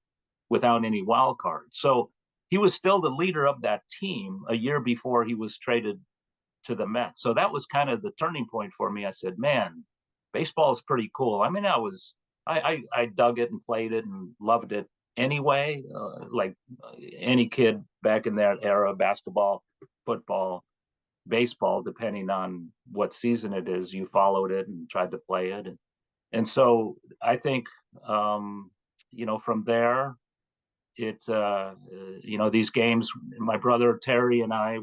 without any wild cards. So he was still the leader of that team a year before he was traded to the Mets. So that was kind of the turning point for me. I said, man, baseball is pretty cool. I mean, I dug it and played it and loved it anyway, like any kid back in that era, basketball, football, baseball, depending on what season it is, you followed it and tried to play it. And so I think, you know, from there, you know, these games, my brother Terry and I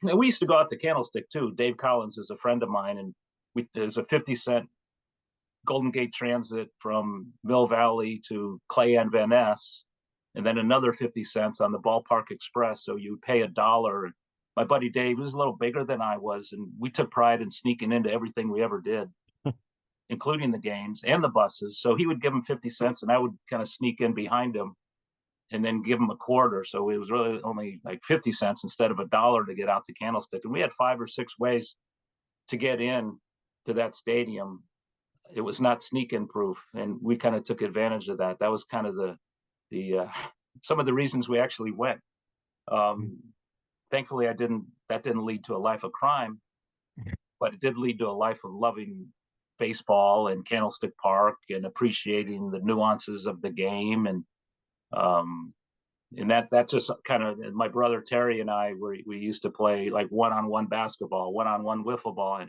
we used to go out to Candlestick too. Dave Collins is a friend of mine, and there's a 50-cent Golden Gate Transit from Mill Valley to Clay and Van Ness, and then another 50 cents on the Ballpark Express. So you pay $1. My buddy Dave was a little bigger than I was, and we took pride in sneaking into everything we ever did, including the games and the buses. So he would give him 50 cents, and I would kind of sneak in behind him and then give him a quarter. So it was really only like 50 cents instead of $1 to get out to Candlestick. And we had 5 or 6 ways to get in to that stadium. It was not sneak-in proof, and we kind of took advantage of that. That was kind of the some of the reasons we actually went. Thankfully, that didn't lead to a life of crime, but it did lead to a life of loving baseball and Candlestick Park and appreciating the nuances of the game. And that just kind of, my brother Terry and I we used to play like one-on-one basketball, one-on-one wiffle ball,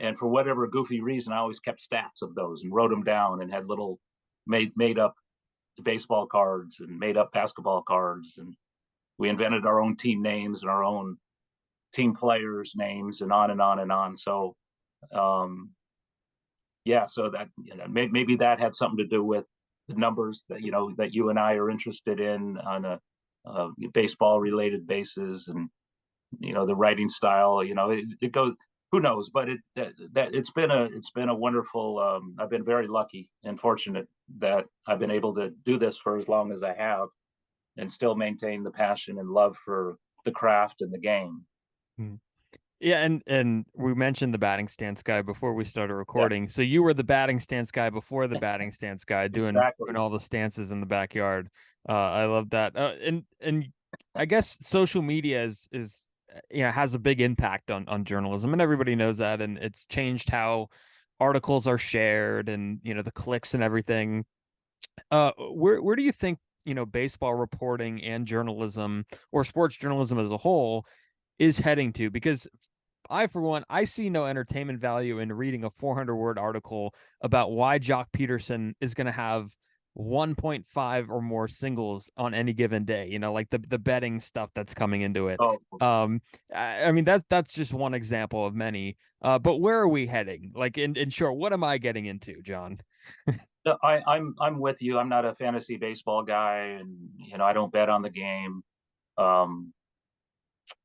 and for whatever goofy reason, I always kept stats of those and wrote them down and had little made up baseball cards and made up basketball cards, and we invented our own team names and our own team players' names, and on and on and on. So, yeah, so that, you know, maybe that had something to do with the numbers that, you know, that you and I are interested in on a baseball related basis, and, you know, the writing style. You know, it goes. Who knows? But it's been a wonderful. I've been very lucky and fortunate that I've been able to do this for as long as I have, and still maintain the passion and love for the craft and the game. Yeah, and we mentioned the batting stance guy before we started Yeah, recording. So you were the batting stance guy before the batting stance guy, doing exactly. all the stances in the backyard. I love that. And I guess social media is has a big impact on journalism, and everybody knows that. And it's changed how articles are shared, and the clicks and everything. Where do you think baseball reporting and journalism, or sports journalism as a whole, is heading to? Because for one, I see no entertainment value in reading a 400-word article about why Jock Peterson is going to have 1.5 or more singles on any given day. Like the betting stuff that's coming into it. Oh, I mean that's just one example of many. But where are we heading? Like in short, what am I getting into, John? no, I'm with you. I'm not a fantasy baseball guy, and I don't bet on the game. Um,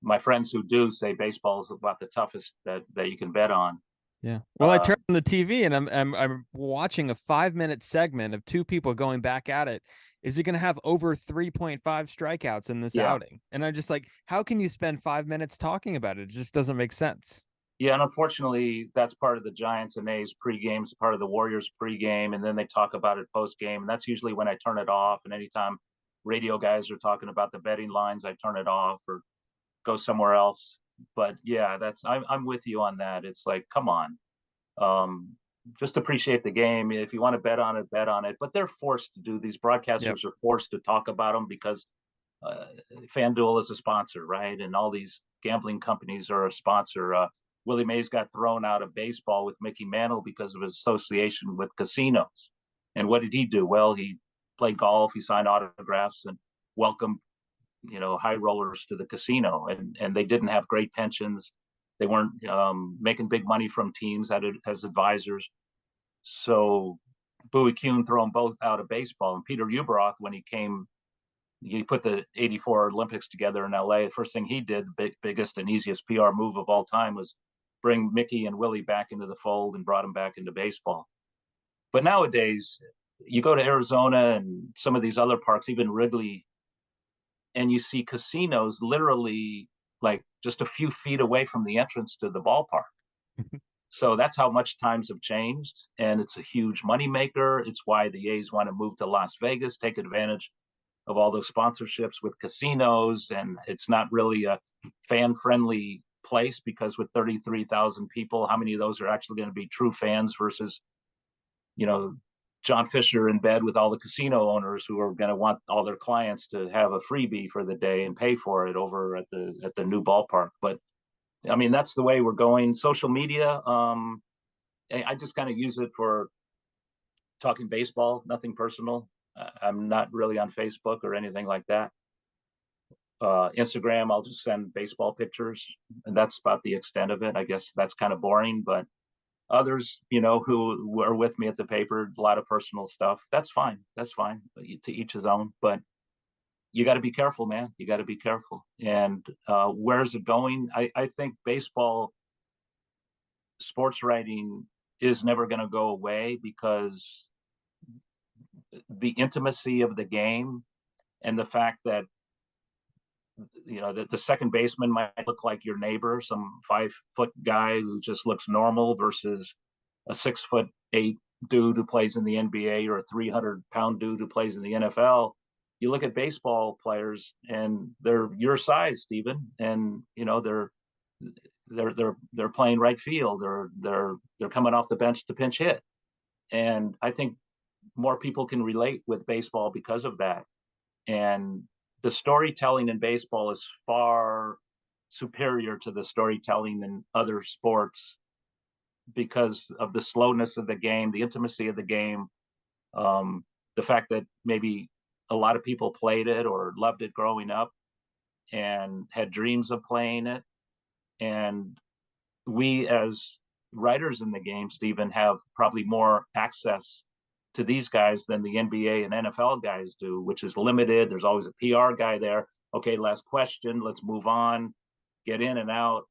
my friends who do say baseball is about the toughest that you can bet on. Yeah. Well, I Uh, turned on the TV and I'm watching a 5-minute segment of two people going back at it. Is he going to have over 3.5 strikeouts in this yeah, outing? And I'm just like, how can you spend 5 minutes talking about it? It just doesn't make sense. yeah, and unfortunately, that's part of the Giants and A's pregame, it's part of the Warriors pregame, and then they talk about it postgame, and that's usually when I turn it off. And anytime radio guys are talking about the betting lines, I turn it off or go somewhere else. But yeah, I'm with you on that. It's like, come on, um, just appreciate the game. If you want to bet on it, bet on it. But they're forced to do these. Yep. Broadcasters are forced to talk about them because uh, FanDuel is a sponsor, right? And all these gambling companies are a sponsor. Willie Mays got thrown out of baseball with Mickey Mantle because of his association with casinos. And what did he do? Well, he played golf, he signed autographs, and welcomed high rollers to the casino, and they didn't have great pensions. They weren't making big money from teams as advisors. So Bowie Kuhn threw them both out of baseball. And Peter Ueberroth, when he put the '84 Olympics together in LA. The first thing he did, the biggest and easiest PR move of all time, was bring Mickey and Willie back into the fold and brought them back into baseball. But nowadays, you go to Arizona and some of these other parks, even Wrigley, and you see casinos literally like just a few feet away from the entrance to the ballpark. So that's how much times have changed, and it's a huge moneymaker. It's why the A's want to move to Las Vegas, take advantage of all those sponsorships with casinos, and it's not really a fan-friendly place because with 33,000 people, how many of those are actually going to be true fans versus, you know, John Fisher in bed with all the casino owners who are going to want all their clients to have a freebie for the day and pay for it over at the new ballpark. But I mean, that's the way we're going. Social media, I just kind of use it for talking baseball, nothing personal. I'm not really on Facebook or anything like that. Instagram, I'll just send baseball pictures, and that's about the extent of it. I guess that's kind of boring, but others, who were with me at the paper, a lot of personal stuff. That's fine. That's fine. To each his own. But you got to be careful, man. You got to be careful. And where's it going? I think baseball sports writing is never going to go away because the intimacy of the game and the fact that the second baseman might look like your neighbor, some 5-foot guy who just looks normal versus a 6'8" dude who plays in the NBA or a 300-pound dude who plays in the NFL. You look at baseball players and they're your size, Stephen, and they're playing right field, or they're coming off the bench to pinch hit. And I think more people can relate with baseball because of that. And the storytelling in baseball is far superior to the storytelling in other sports because of the slowness of the game, the intimacy of the game, the fact that maybe a lot of people played it or loved it growing up and had dreams of playing it. And we, as writers in the game, Stephen, have probably more access to these guys than the NBA and NFL guys do, which is limited. There's always a PR guy there. Okay, last question. Let's move on. Get in and out.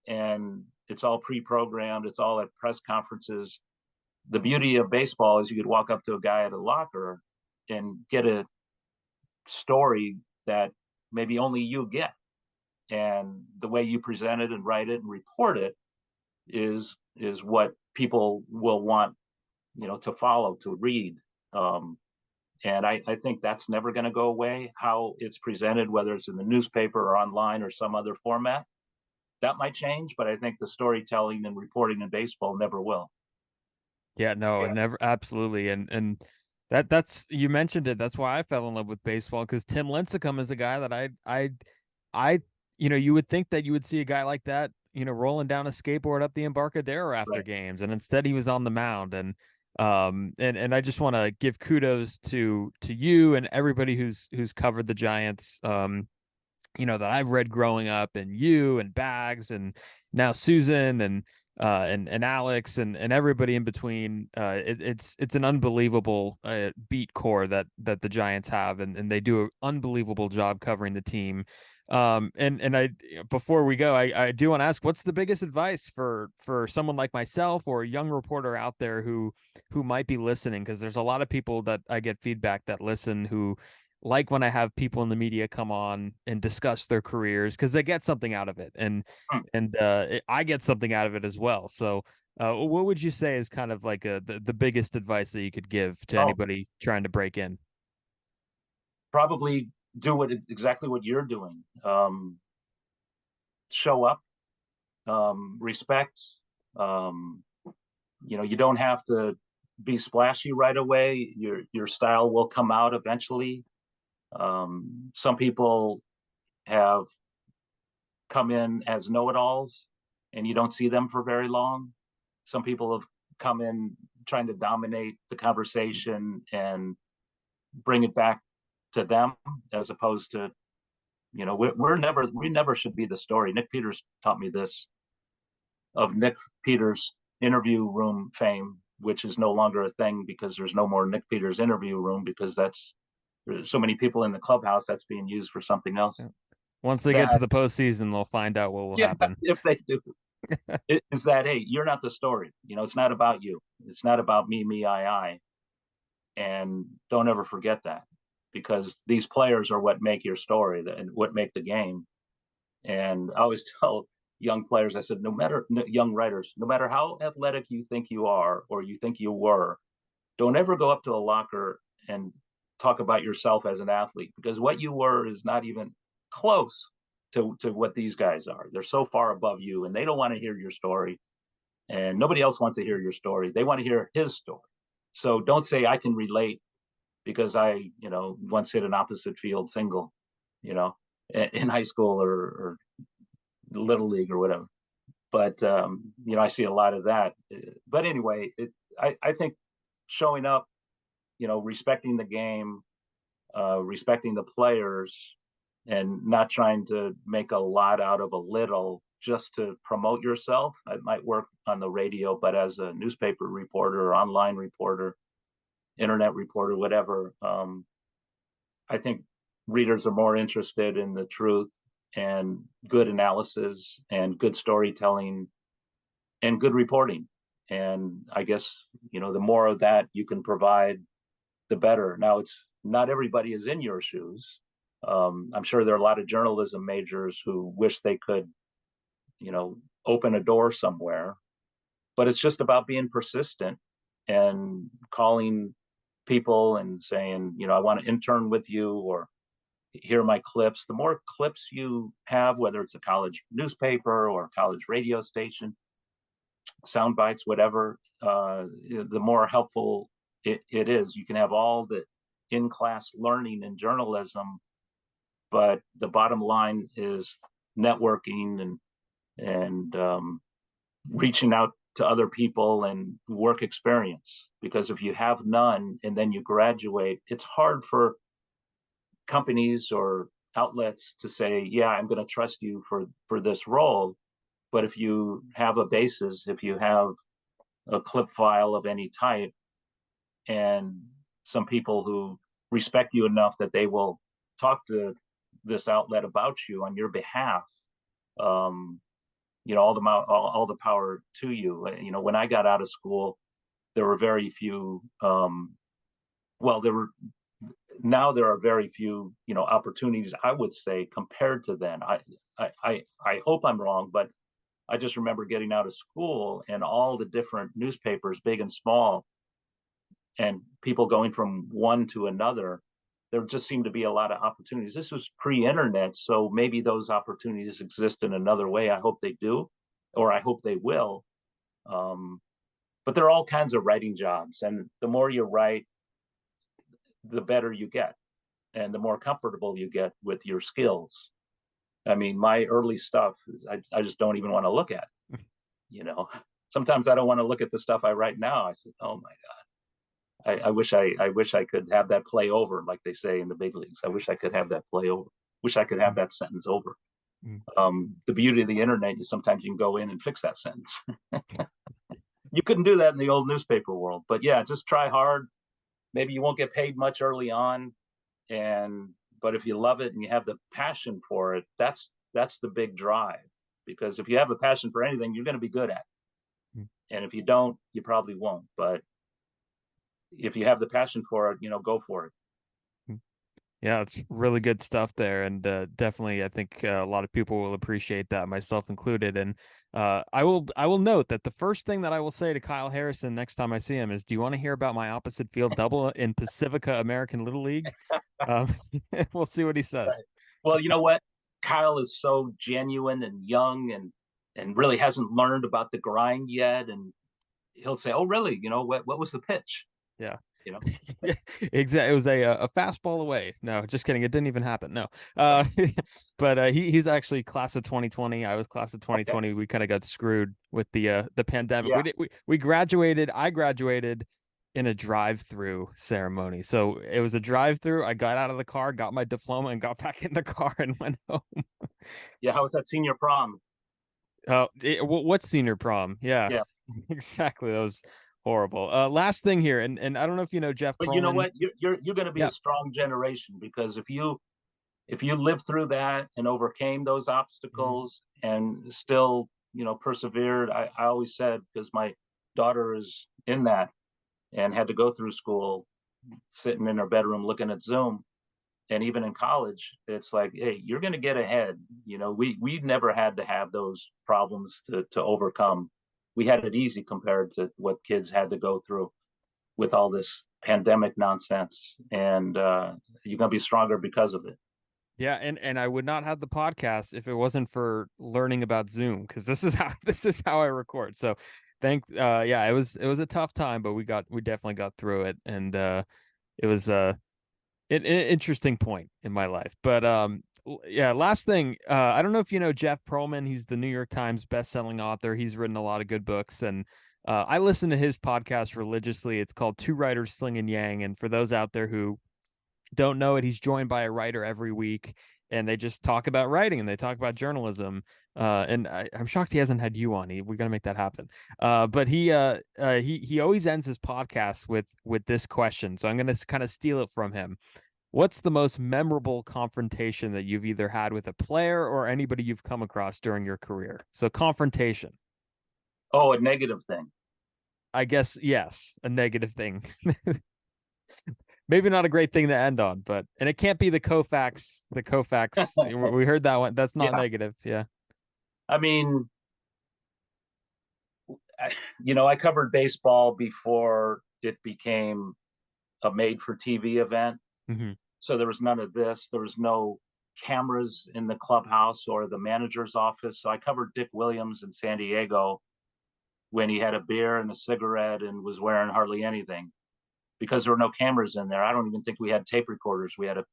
And it's all pre-programmed. It's all at press conferences. The beauty of baseball is you could walk up to a guy at a locker and get a story that maybe only you get. and the way you present it and write it and report it is what people will want, to follow, to read. And I think that's never going to go away. How it's presented, whether it's in the newspaper or online or some other format, that might change, but I think the storytelling and reporting in baseball never will. Yeah, no, Yeah. never, absolutely, and that's you mentioned it. That's why I fell in love with baseball, because Tim Lincecum is a guy that I you would think that you would see a guy like that, rolling down a skateboard up the Embarcadero after Right. games, and instead he was on the mound. And I just want to give kudos to you and everybody who's covered the Giants, that I've read growing up, and you and Bags and now Susan and Alex and everybody in between. It's an unbelievable beat core that the Giants have, and they do an unbelievable job covering the team. And I, before we go, I do want to ask, what's the biggest advice for someone like myself or a young reporter out there who might be listening? Because there's a lot of people that I get feedback that listen who like when I have people in the media come on and discuss their careers, because they get something out of it, and I get something out of it as well. So, what would you say is kind of like the biggest advice that you could give to Oh, anybody trying to break in? probably do exactly what you're doing. Show up, respect. Um, you don't have to be splashy right away. Your style will come out eventually. Some people have come in as know-it-alls, and you don't see them for very long. Some people have come in trying to dominate the conversation and bring it back to them, as opposed to, we never should be the story. Nick Peters taught me this, of Nick Peters interview room fame, which is no longer a thing because there's no more Nick Peters interview room, because there's so many people in the clubhouse that's being used for something else. Yeah. Once they get to That, the postseason, they'll find out what will yeah, happen. if they do, is that, hey, you're not the story. It's not about you. It's not about me, I. And don't ever forget that, because these players are what make your story and what make the game. And I always tell young players, I said, young writers, no matter how athletic you think you are or you think you were, don't ever go up to a locker and talk about yourself as an athlete, because what you were is not even close to what these guys are. They're so far above you, and they don't want to hear your story. And nobody else wants to hear your story. They want to hear his story. So don't say I can relate because I, once hit an opposite field single, you know, in high school or little league or whatever. But I see a lot of that. But anyway, I think showing up, respecting the game, respecting the players, and not trying to make a lot out of a little just to promote yourself. It might work on the radio, but as a newspaper reporter or online reporter, internet reporter, whatever, I think readers are more interested in the truth and good analysis and good storytelling and good reporting. And I guess, the more of that you can provide, the better. Now, it's not everybody is in your shoes. I'm sure there are a lot of journalism majors who wish they could, open a door somewhere, but it's just about being persistent and calling people and saying, I want to intern with you, or hear my clips. The more clips you have, whether it's a college newspaper or a college radio station, sound bites, whatever, the more helpful it is. You can have all the in-class learning in journalism, but the bottom line is networking and reaching out to other people and work experience. Because if you have none and then you graduate, it's hard for companies or outlets to say, yeah, I'm going to trust you for this role. But if you have a basis, if you have a clip file of any type, and some people who respect you enough that they will talk to this outlet about you on your behalf, all the power to you. When I got out of school, there were very few. Well, there were now there are very few, opportunities, I would say, compared to then. I hope I'm wrong, but I just remember getting out of school and all the different newspapers, big and small, and people going from one to another. There just seemed to be a lot of opportunities. This was pre-internet, so maybe those opportunities exist in another way. I hope they do, or I hope they will. But there are all kinds of writing jobs, and the more you write, the better you get, and the more comfortable you get with your skills. I mean, my early stuff, I just don't even want to look at. Sometimes I don't want to look at the stuff I write now. I said, oh my God, I wish I could have that play over, like they say in the big leagues. I wish I could have that play over. Wish I could have that sentence over. The beauty of the internet is sometimes you can go in and fix that sentence. You couldn't do that in the old newspaper world. But yeah, just try hard. Maybe you won't get paid much early on, but if you love it and you have the passion for it, that's the big drive. Because if you have a passion for anything, you're going to be good at it. And if you don't, you probably won't. But if you have the passion for it, go for it. Yeah, it's really good stuff there, and definitely, I think a lot of people will appreciate that, myself included. And I will note that the first thing that I will say to Kyle Harrison next time I see him is, "Do you want to hear about my opposite field double in Pacifica American Little League?" We'll see what he says. Right. Well, you know what? Kyle is so genuine and young, and really hasn't learned about the grind yet, and he'll say, "Oh, really? What was the pitch?" Yeah. Yeah, exactly. It was a fastball away. No, just kidding. It didn't even happen. No. But he's actually class of 2020. I was class of 2020. Okay. We kind of got screwed with the pandemic. Yeah. We graduated. I graduated in a drive-through ceremony. So it was a drive-through. I got out of the car, got my diploma, and got back in the car and went home. Yeah. How was that senior prom? What senior prom? Yeah. Exactly. That was horrible. Last thing here, and I don't know if you know Jeff. But Perlman. You know what? You're going to be a strong generation, because if you lived through that and overcame those obstacles and still, persevered. I always said, because my daughter is in that and had to go through school, sitting in her bedroom looking at Zoom, and even in college, it's like, hey, you're going to get ahead. We never had to have those problems to overcome. We had it easy compared to what kids had to go through with all this pandemic nonsense, and you're going to be stronger because of it. Yeah, and I would not have the podcast if it wasn't for learning about Zoom, because this is how I record. So it was a tough time, but we definitely got through it, and it was an interesting point in my life. But last thing, I don't know if you know Jeff Perlman. He's the New York Times best-selling author. He's written a lot of good books, and I listen to his podcast religiously. It's called Two Writers Sling and Yang, and for those out there who don't know it, he's joined by a writer every week, and they just talk about writing and they talk about journalism. And I'm shocked he hasn't had you on. We're gonna make that happen. But he always ends his podcast with this question, so I'm gonna kind of steal it from him. What's the most memorable confrontation that you've either had with a player or anybody you've come across during your career? So confrontation. Oh, a negative thing. I guess, yes, a negative thing. Maybe not a great thing to end on, and it can't be the Koufax. We heard that one. That's not negative. Yeah. I mean, I covered baseball before it became a made-for-TV event. Mm-hmm. So there was none of this. There was no cameras in the clubhouse or the manager's office. So I covered Dick Williams in San Diego when he had a beer and a cigarette and was wearing hardly anything, because there were no cameras in there. I don't even think we had tape recorders. We had a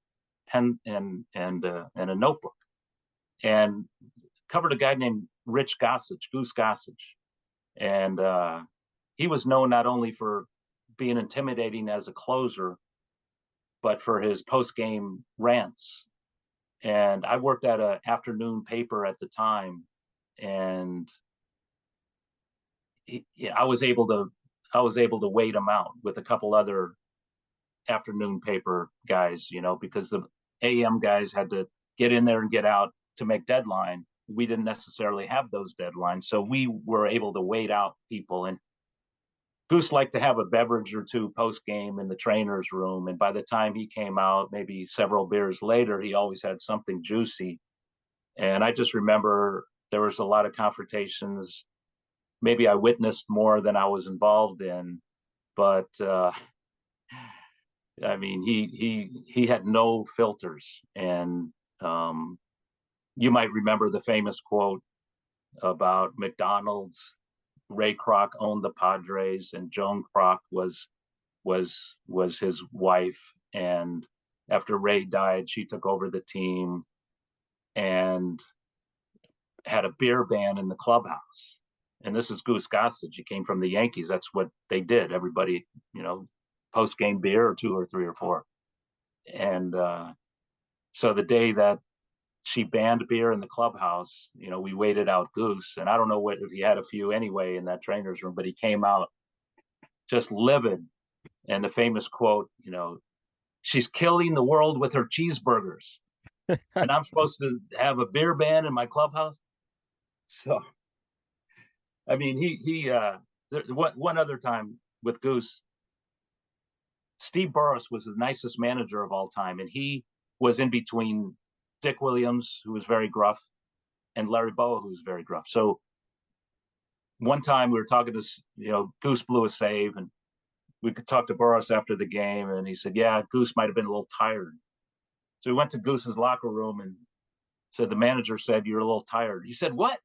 pen and a notebook, and covered a guy named Goose Gossage. And he was known not only for being intimidating as a closer, but for his post-game rants. And I worked at an afternoon paper at the time, and I was able to wait him out with a couple other afternoon paper guys, because the AM guys had to get in there and get out to make deadline. We didn't necessarily have those deadlines, so we were able to wait out people. And Goose liked to have a beverage or two post game in the trainer's room. And by the time he came out, maybe several beers later, he always had something juicy. And I just remember there was a lot of confrontations. Maybe I witnessed more than I was involved in, but I mean, he had no filters. And you might remember the famous quote about McDonald's. Ray Kroc owned the Padres, and Joan Kroc was his wife. And after Ray died, she took over the team and had a beer ban in the clubhouse. And this is Goose Gossage. He came from the Yankees. That's what they did. Everybody, post game beer or 2 or 3 or 4. And so the day that she banned beer in the clubhouse, we waited out Goose. And I don't know if he had a few anyway in that trainer's room, but he came out just livid. And the famous quote, she's killing the world with her cheeseburgers. And I'm supposed to have a beer ban in my clubhouse. So, I mean, one other time with Goose, Steve Burris was the nicest manager of all time. And he was in between Dick Williams, who was very gruff, and Larry Bowa, who was very gruff. So one time we were talking to, Goose blew a save, and we could talk to Burris after the game, and he said, yeah, Goose might have been a little tired. So we went to Goose's locker room and said, the manager said, you're a little tired. He said, what?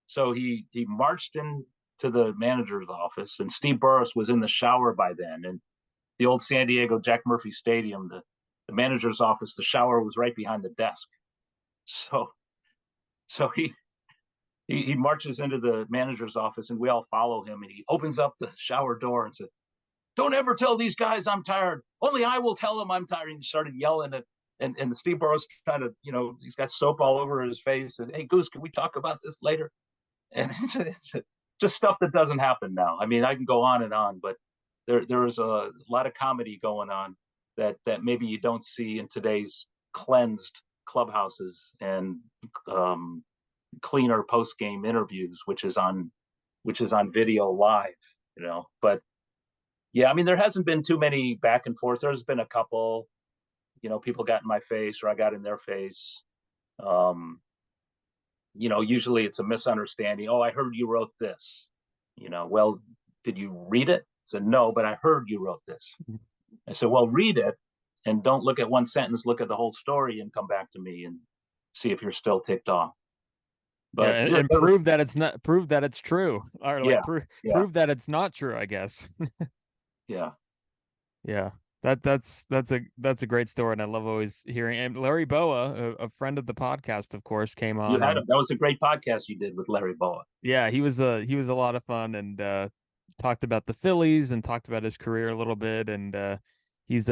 So he marched into the manager's office, and Steve Burris was in the shower by then. And the old San Diego Jack Murphy Stadium, the manager's office, the shower was right behind the desk. So he marches into the manager's office, and we all follow him, and he opens up the shower door and said, don't ever tell these guys I'm tired. Only I will tell them I'm tired. And he started yelling at, and Steve Burris trying to, he's got soap all over his face. And, hey, Goose, can we talk about this later? And it's just stuff that doesn't happen now. I mean, I can go on and on, but there's a lot of comedy going on that maybe you don't see in today's cleansed clubhouses and cleaner post-game interviews, which is on video live, But yeah, I mean, there hasn't been too many back and forth. There's been a couple, people got in my face or I got in their face. Usually it's a misunderstanding. Oh, I heard you wrote this. Well, did you read it? I said, no, but I heard you wrote this. I said, well, read it and don't look at one sentence, look at the whole story and come back to me and see if you're still ticked off. But and prove that it's true, or prove that it's not true, I guess. Yeah. That's a great story, and I love always hearing. And Larry Bowa, a friend of the podcast, of course, came on. That was a great podcast you did with Larry Bowa. Yeah, he was a lot of fun, and talked about the Phillies and talked about his career a little bit, and he's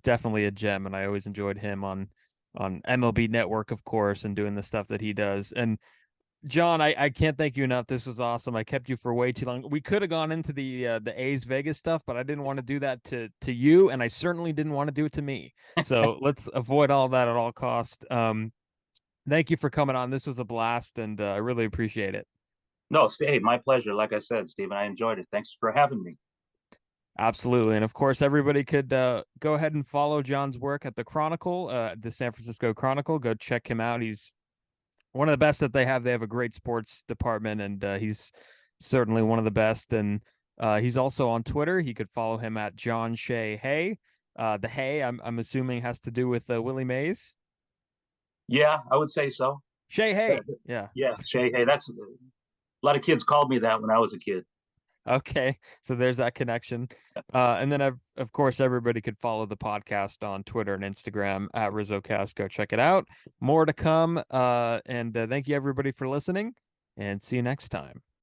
definitely a gem, and I always enjoyed him on MLB Network, of course, and doing the stuff that he does. And John, I can't thank you enough. This was awesome. I kept you for way too long. We could have gone into the A's Vegas stuff, but I didn't want to do that to you, and I certainly didn't want to do it to me. So let's avoid all that at all costs. Thank you for coming on. This was a blast, and I really appreciate it. No, Steve, my pleasure. Like I said, Stephen, I enjoyed it. Thanks for having me. Absolutely. And of course, everybody could go ahead and follow John's work at the Chronicle, the San Francisco Chronicle. Go check him out. He's one of the best that they have. They have a great sports department, and he's certainly one of the best. And he's also on Twitter. He could follow him at John Shea Hay. The Hay, I'm assuming, has to do with Willie Mays. Yeah, I would say so. Shea Hay. Yeah, Shea Hay. That's a lot of kids called me that when I was a kid. Okay, so there's that connection. And then, of course, everybody could follow the podcast on Twitter and Instagram at RizzoCast. Go check it out. More to come. And thank you, everybody, for listening, and see you next time.